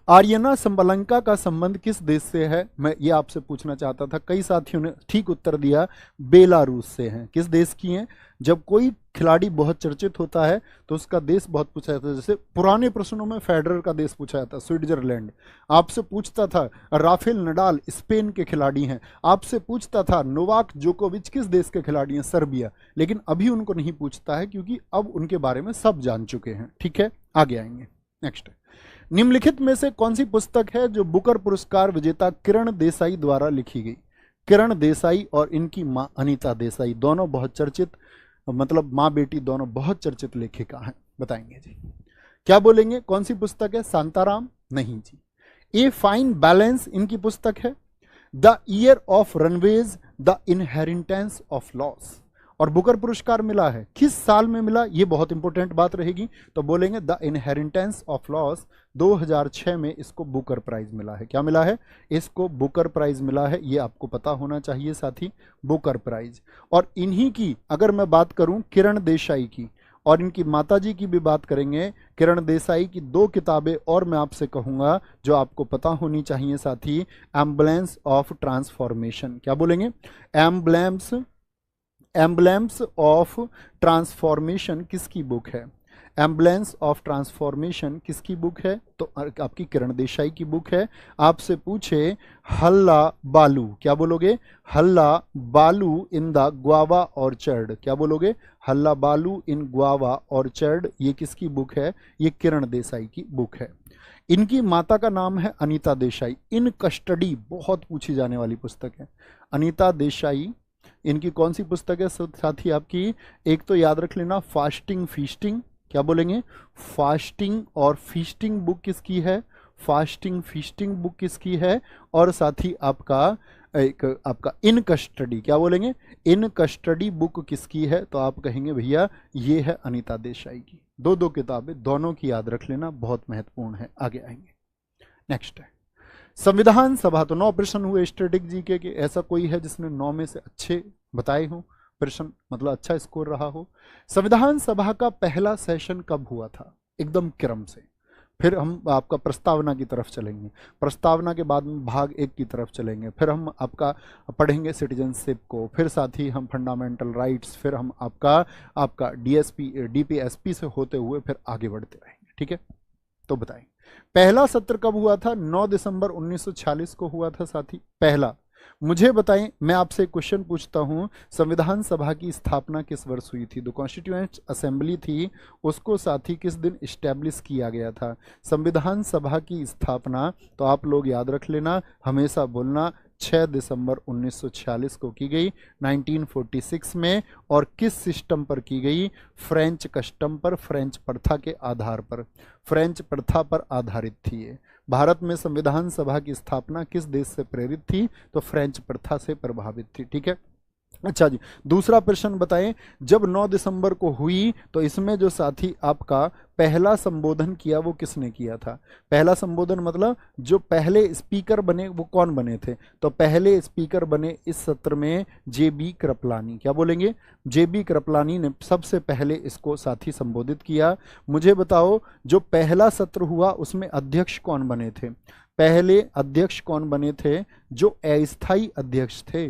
आर्यना संबलंका का संबंध किस देश से है, मैं ये आपसे पूछना चाहता था, कई साथियों ने ठीक उत्तर दिया, बेलारूस से हैं। किस देश की हैं। जब कोई खिलाड़ी बहुत चर्चित होता है तो उसका देश बहुत पूछा जाता है, जैसे पुराने प्रश्नों में फेडरर का देश पूछा जाता, स्विट्जरलैंड। आपसे पूछता था राफेल नडाल स्पेन के खिलाड़ी हैं, आपसे पूछता था नोवाक जोकोविच किस देश के खिलाड़ी हैं, सर्बिया। लेकिन अभी उनको नहीं पूछता है क्योंकि अब उनके बारे में सब जान चुके हैं। ठीक है, आगे आएंगे। नेक्स्ट, निम्नलिखित में से कौन सी पुस्तक है जो बुकर पुरस्कार विजेता किरण देसाई द्वारा लिखी गई। किरण देसाई और इनकी मां अनीता देसाई दोनों बहुत चर्चित, मतलब माँ बेटी दोनों बहुत चर्चित लेखिका हैं, बताएंगे जी। क्या बोलेंगे, कौन सी पुस्तक है, शांताराम, नहीं जी। ए फाइन बैलेंस इनकी पुस्तक है। The year of runways, the inheritance of loss, और बुकर पुरस्कार मिला है किस साल में मिला, ये बहुत इंपॉर्टेंट बात रहेगी, तो बोलेंगे द इनहेरिटेंस ऑफ लॉस, 2006 में इसको बुकर प्राइज मिला है। क्या मिला है, इसको बुकर प्राइज मिला है, ये आपको पता होना चाहिए साथी, बुकर प्राइज। और इन्हीं की अगर मैं बात करूं किरण देसाई की, और इनकी माताजी की भी बात करेंगे, किरण देसाई की 2 किताबें और मैं आपसे कहूंगा जो आपको पता होनी चाहिए साथी, एम्बुलेंस ऑफ ट्रांसफॉर्मेशन। क्या बोलेंगे, एम्बलेम्स ऑफ ट्रांसफॉर्मेशन किसकी बुक है, एम्बुलेंस ऑफ ट्रांसफॉर्मेशन किसकी बुक है, तो आपकी किरण देसाई की बुक है। आपसे पूछे हल्ला बालू, क्या बोलोगे, हल्ला बालू इन द ग्वावा ऑर्चर्ड, क्या बोलोगे, हल्ला बालू इन ग्वावा ऑर्चर्ड, ये किसकी बुक है, ये किरण देसाई की बुक है। इनकी माता का नाम है अनीता देसाई। इन कस्टडी बहुत पूछी जाने वाली पुस्तक है, अनीता देसाई। इनकी कौन सी पुस्तक है साथी आपकी, एक तो याद रख लेना फास्टिंग फीस्टिंग, क्या बोलेंगे, फास्टिंग और फीस्टिंग बुक किसकी है, फास्टिंग फीस्टिंग बुक किसकी है, और साथ ही आपका एक आपका इन कस्टडी, क्या बोलेंगे, इन कस्टडी बुक किसकी है, तो आप कहेंगे भैया ये है अनीता देसाई की। 2 किताबें दोनों की याद रख लेना, बहुत महत्वपूर्ण है। आगे आएंगे। नेक्स्ट है संविधान सभा, तो 9 प्रश्न हुए स्टैटिक जीके के, ऐसा कोई है जिसने 9 में से अच्छे बताए हो प्रश्न, मतलब अच्छा स्कोर रहा हो। संविधान सभा का पहला सेशन कब हुआ था, एकदम क्रम से, फिर हम आपका प्रस्तावना की तरफ चलेंगे, प्रस्तावना के बाद में भाग 1 की तरफ चलेंगे, फिर हम आपका पढ़ेंगे सिटीजनशिप को, फिर साथ ही हम फंडामेंटल राइट्स, फिर हम आपका डीपीएसपी से होते हुए फिर आगे बढ़ते रहेंगे। ठीक है, तो बताएं पहला सत्र कब हुआ था, 9 दिसंबर 1946 को हुआ था साथी, पहला। मुझे बताएं, मैं आपसे क्वेश्चन पूछता हूं, संविधान सभा की स्थापना किस वर्ष हुई थी, जो कॉन्स्टिट्यूएंट असेंबली थी उसको साथी किस दिन इस्टेब्लिश किया गया था। संविधान सभा की स्थापना तो आप लोग याद रख लेना, हमेशा बोलना, 6 दिसंबर 1946 को की गई, 1946 में, और किस सिस्टम पर की गई, फ्रेंच कस्टम पर, फ्रेंच प्रथा के आधार पर, फ्रेंच प्रथा पर आधारित थी ये। भारत में संविधान सभा की स्थापना किस देश से प्रेरित थी, तो फ्रेंच प्रथा से प्रभावित थी। ठीक है, अच्छा जी, दूसरा प्रश्न बताएं, जब 9 दिसंबर को हुई तो इसमें जो साथी आपका पहला संबोधन किया वो किसने किया था। पहला संबोधन मतलब जो पहले स्पीकर बने वो कौन बने थे, तो पहले स्पीकर बने इस सत्र में जेबी कृपलानी। क्या बोलेंगे, जेबी कृपलानी ने सबसे पहले इसको साथी संबोधित किया। मुझे बताओ जो पहला सत्र हुआ उसमें अध्यक्ष कौन बने थे, पहले अध्यक्ष कौन बने थे, जो अस्थायी अध्यक्ष थे,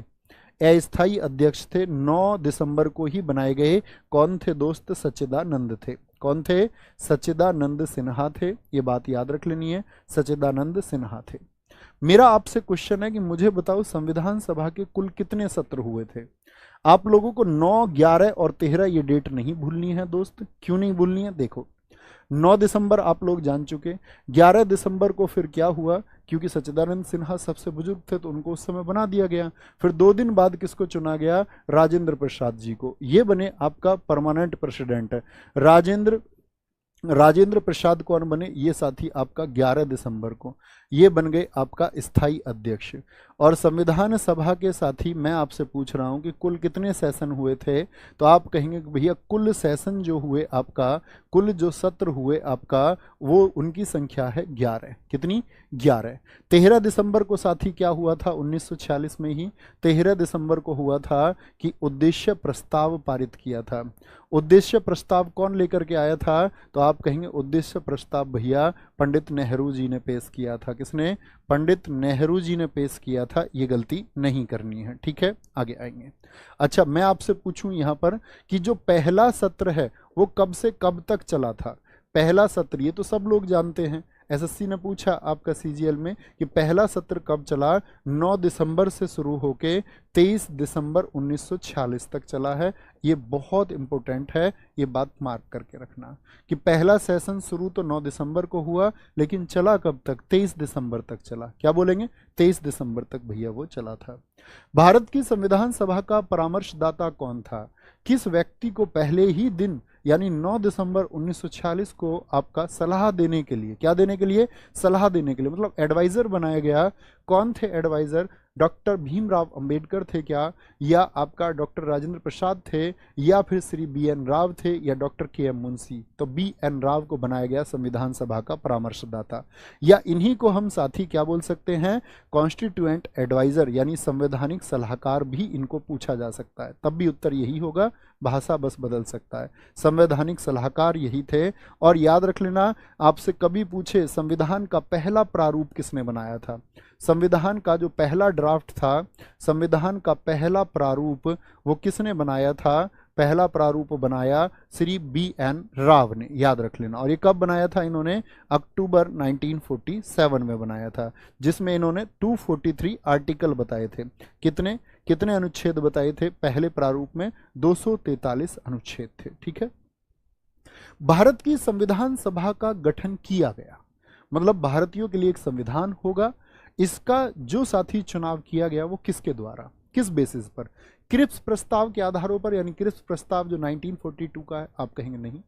अस्थायी अध्यक्ष थे, 9 दिसंबर को ही बनाए गए। कौन थे दोस्त, सच्चिदानंद थे। कौन थे, सच्चिदानंद सिन्हा थे, ये बात याद रख लेनी है, सच्चिदानंद सिन्हा थे। मेरा आपसे क्वेश्चन है कि मुझे बताओ संविधान सभा के कुल कितने सत्र हुए थे। आप लोगों को 9, 11 और 13 ये डेट नहीं भूलनी है दोस्त। क्यों नहीं भूलनी है, देखो 9 दिसंबर आप लोग जान चुके, 11 दिसंबर को फिर क्या हुआ, क्योंकि सच्चिदानंद सिन्हा सबसे बुजुर्ग थे तो उनको उस समय बना दिया गया। फिर 2 दिन बाद किसको चुना गया, राजेंद्र प्रसाद जी को, ये बने आपका परमानेंट प्रेसिडेंट। राजेंद्र प्रसाद कौन बने, ये साथी आपका 11 दिसंबर को ये बन गए आपका स्थायी अध्यक्ष। और संविधान सभा के साथी मैं आपसे पूछ रहा हूं कि कुल कितने सेशन हुए थे, तो आप कहेंगे कि भैया कुल सेशन जो हुए आपका, कुल जो सत्र हुए आपका, वो उनकी संख्या है 11। कितनी, 11। 13 दिसंबर को साथी क्या हुआ था 1946 में ही, 13 दिसंबर को हुआ था कि उद्देश्य प्रस्ताव पारित किया था। उद्देश्य प्रस्ताव कौन लेकर के आया था, तो आप कहेंगे उद्देश्य प्रस्ताव भैया पंडित नेहरू जी ने पेश किया था। किसने, पंडित नेहरू जी ने पेश किया था। ये गलती नहीं करनी है, ठीक है, आगे आएंगे। अच्छा, मैं आपसे पूछूं यहां पर कि जो पहला सत्र है वो कब से कब तक चला था। पहला सत्र ये तो सब लोग जानते हैं, एसएससी ने पूछा आपका सीजीएल में कि पहला सत्र कब चला, 9 दिसंबर से शुरू होके 23 दिसंबर 1946 तक चला है। ये बहुत इंपॉर्टेंट है, ये बात मार्क करके रखना कि पहला सेशन शुरू तो 9 दिसंबर को हुआ, लेकिन चला कब तक, 23 दिसंबर तक चला। क्या बोलेंगे, 23 दिसंबर तक भैया वो चला था। भारत की संविधान सभा का परामर्शदाता कौन था, किस व्यक्ति को पहले ही दिन यानी 9 दिसंबर 1946 को आपका सलाह देने के लिए, क्या देने के लिए, सलाह देने के लिए, मतलब एडवाइजर बनाया गया। कौन थे एडवाइजर, डॉक्टर भीमराव अंबेडकर थे क्या, या आपका डॉक्टर राजेंद्र प्रसाद थे, या फिर श्री बी.एन. राव थे, या डॉक्टर के.एम. मुंशी। तो बी.एन. राव को बनाया गया संविधान सभा का परामर्शदाता, या इन्हीं को हम साथी क्या बोल सकते हैं, कॉन्स्टिट्यूएंट एडवाइजर यानी संवैधानिक सलाहकार भी इनको पूछा जा सकता है। तब भी उत्तर यही होगा, भाषा बस बदल सकता है। संवैधानिक सलाहकार यही थे। और याद रख लेना, आपसे कभी पूछे संविधान का पहला प्रारूप किसने बनाया था, संविधान का जो पहला ड्राफ्ट था, संविधान का पहला प्रारूप वो किसने बनाया था, पहला प्रारूप बनाया श्री बी.एन. राव ने, याद रख लेना। और ये कब बनाया था इन्होंने, अक्टूबर 1947 में बनाया था, जिसमें इन्होंने 243 आर्टिकल बताए थे। कितने कितने अनुच्छेद बताए थे पहले प्रारूप में, 243 अनुच्छेद थे, ठीक है। भारत की संविधान सभा का गठन किया गया, मतलब भारतीयों के लिए एक संविधान होगा, इसका जो साथी चुनाव किया गया वो किसके द्वारा, किस बेसिस पर, क्रिप्स प्रस्ताव के आधारों पर, यानी क्रिप्स प्रस्ताव जो 1942 का है। आप कहेंगे नहीं,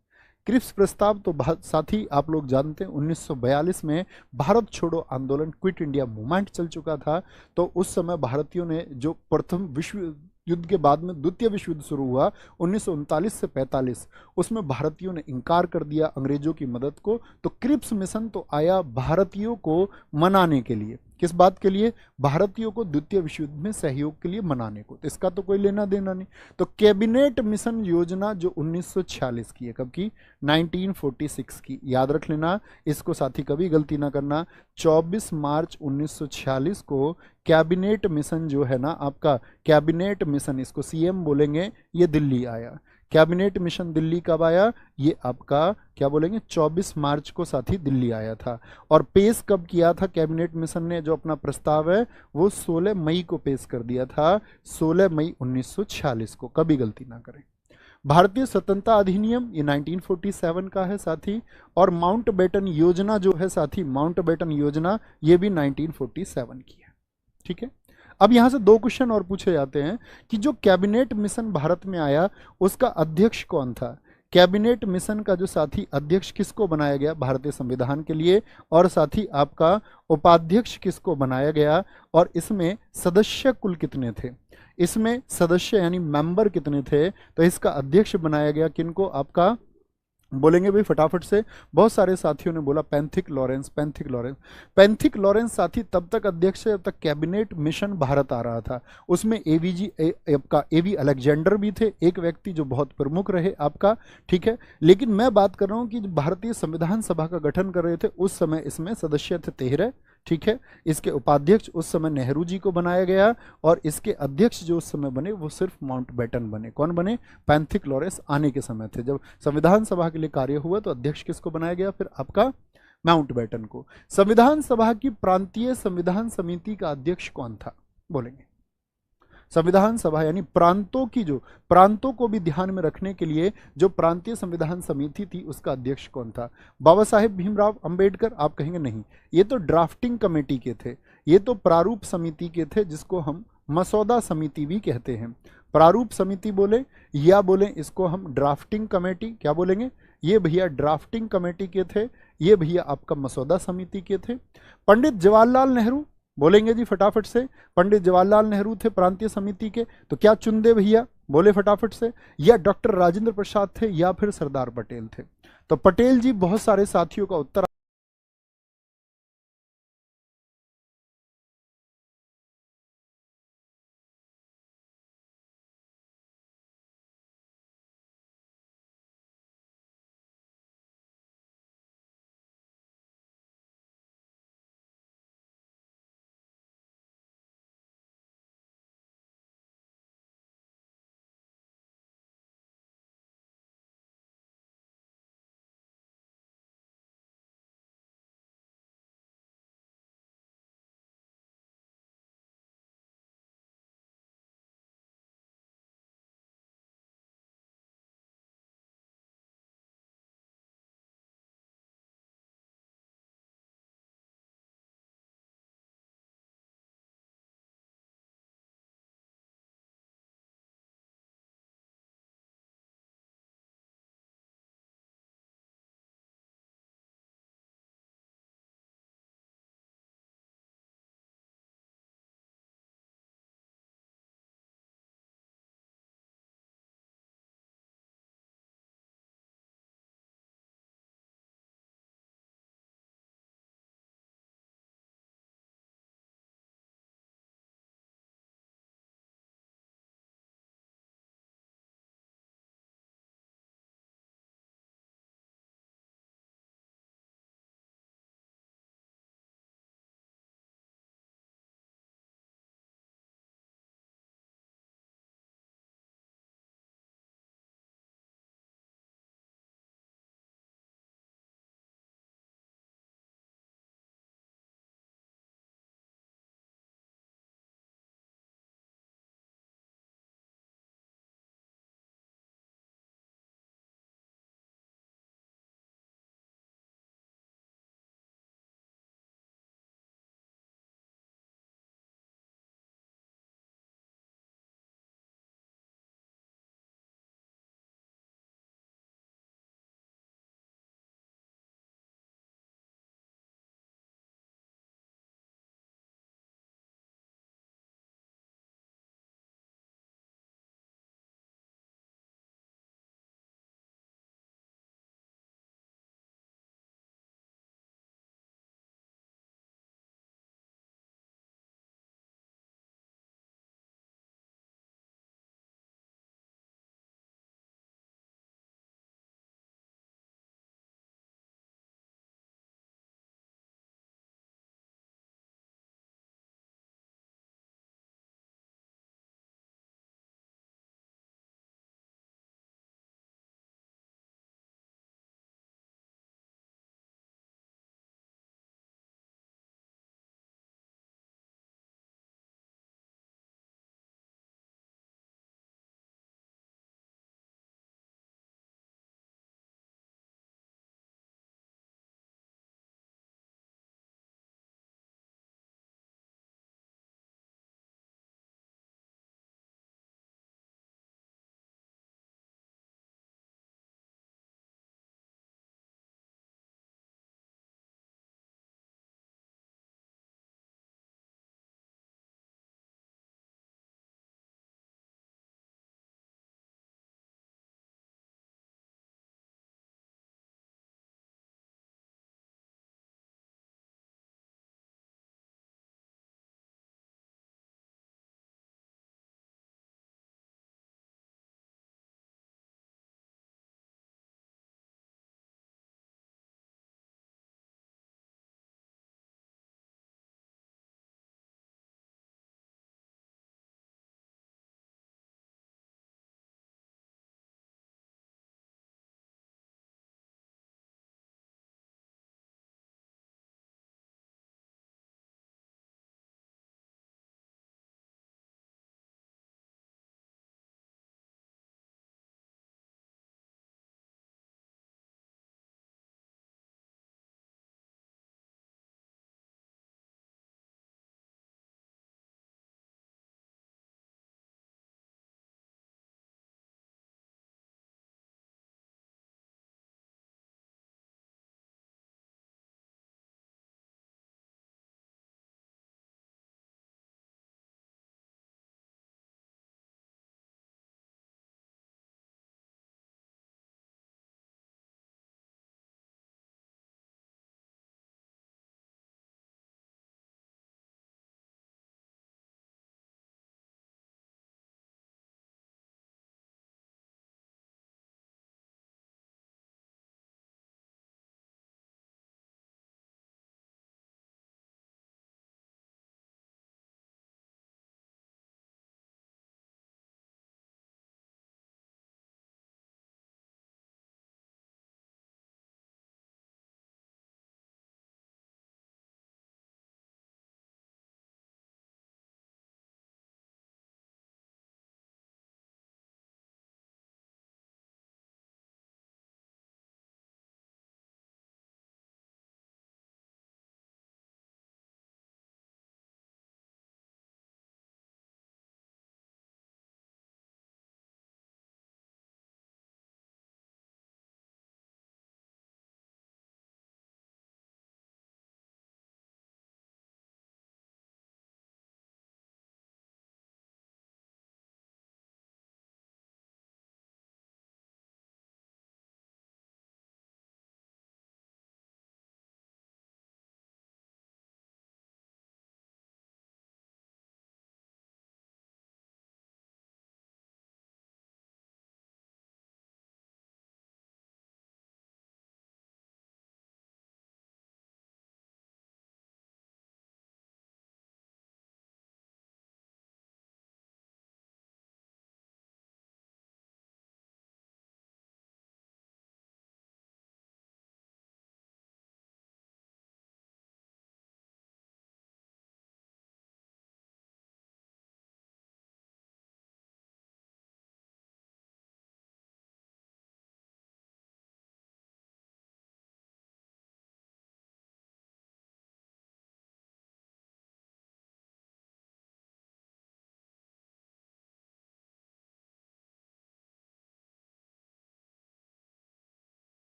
क्रिप्स प्रस्ताव तो साथी आप लोग जानते हैं 1942 में भारत छोड़ो आंदोलन, क्विट इंडिया मूवमेंट चल चुका था। तो उस समय भारतीयों ने जो प्रथम विश्व युद्ध के बाद में द्वितीय विश्व युद्ध शुरू हुआ 1939 से 45, उसमें भारतीयों ने इनकार कर दिया अंग्रेजों की मदद को। तो क्रिप्स मिशन तो आया भारतीयों को मनाने के लिए, किस बात के लिए, भारतीयों को द्वितीय विश्व युद्ध में सहयोग के लिए मनाने को। तो इसका तो कोई लेना देना नहीं। तो कैबिनेट मिशन योजना जो 1946 की है, कब की, 1946 की, याद रख लेना, इसको साथी कभी गलती ना करना। 24 मार्च 1946 को कैबिनेट मिशन जो है ना आपका, कैबिनेट मिशन इसको सीएम बोलेंगे, ये दिल्ली आया। कैबिनेट मिशन दिल्ली कब आया, ये आपका क्या बोलेंगे, 24 मार्च को साथी दिल्ली आया था। और पेश कब किया था कैबिनेट मिशन ने, जो अपना प्रस्ताव है वो 16 मई को पेश कर दिया था, 16 मई 1946 को, कभी गलती ना करें। भारतीय स्वतंत्रता अधिनियम ये 1947 का है साथी। और माउंट बेटन योजना जो है साथी, माउंट बेटन योजना ये भी 1947 की है, ठीक है। अब यहां से 2 क्वेश्चन और पूछे जाते हैं कि जो कैबिनेट मिशन भारत में आया उसका अध्यक्ष कौन था। कैबिनेट मिशन का जो साथी अध्यक्ष किसको बनाया गया भारतीय संविधान के लिए, और साथी आपका उपाध्यक्ष किसको बनाया गया, और इसमें सदस्य कुल कितने थे, इसमें सदस्य यानी मेंबर कितने थे। तो इसका अध्यक्ष बनाया गया किनको, आपका बोलेंगे भाई फटाफट से, बहुत सारे साथियों ने बोला Pethick Lawrence. Pethick Lawrence, Pethick Lawrence साथी तब तक अध्यक्ष है जब तक कैबिनेट मिशन भारत आ रहा था। उसमें आपका एवी अलेक्जेंडर भी थे, एक व्यक्ति जो बहुत प्रमुख रहे आपका, ठीक है। लेकिन मैं बात कर रहा हूं कि भारतीय संविधान सभा का गठन कर रहे थे उस समय इसमें सदस्य थे 13, ठीक है। इसके उपाध्यक्ष उस समय नेहरू जी को बनाया गया, और इसके अध्यक्ष जो उस समय बने वो सिर्फ माउंट बेटन बने। कौन बने, पैंथिक लॉरेंस आने के समय थे। जब संविधान सभा के लिए कार्य हुआ तो अध्यक्ष किसको बनाया गया, फिर आपका माउंटबेटन को। संविधान सभा की प्रांतीय संविधान समिति का अध्यक्ष कौन था, बोलेंगे। संविधान सभा यानी प्रांतों की, जो प्रांतों को भी ध्यान में रखने के लिए जो प्रांतीय संविधान समिति थी उसका अध्यक्ष कौन था? बाबा साहेब भीमराव अंबेडकर। आप कहेंगे नहीं, ये तो ड्राफ्टिंग कमेटी के थे, ये तो प्रारूप समिति के थे, जिसको हम मसौदा समिति भी कहते हैं। प्रारूप समिति बोले या बोले इसको हम ड्राफ्टिंग कमेटी, क्या बोलेंगे? ये भैया ड्राफ्टिंग कमेटी के थे, ये भैया आपका मसौदा समिति के थे। पंडित जवाहरलाल नेहरू, बोलेंगे जी फटाफट से। पंडित जवाहरलाल नेहरू थे प्रांतीय समिति के, तो क्या चुन दे भैया, बोले फटाफट से। या डॉक्टर राजेंद्र प्रसाद थे या फिर सरदार पटेल थे? तो पटेल जी बहुत सारे साथियों का उत्तर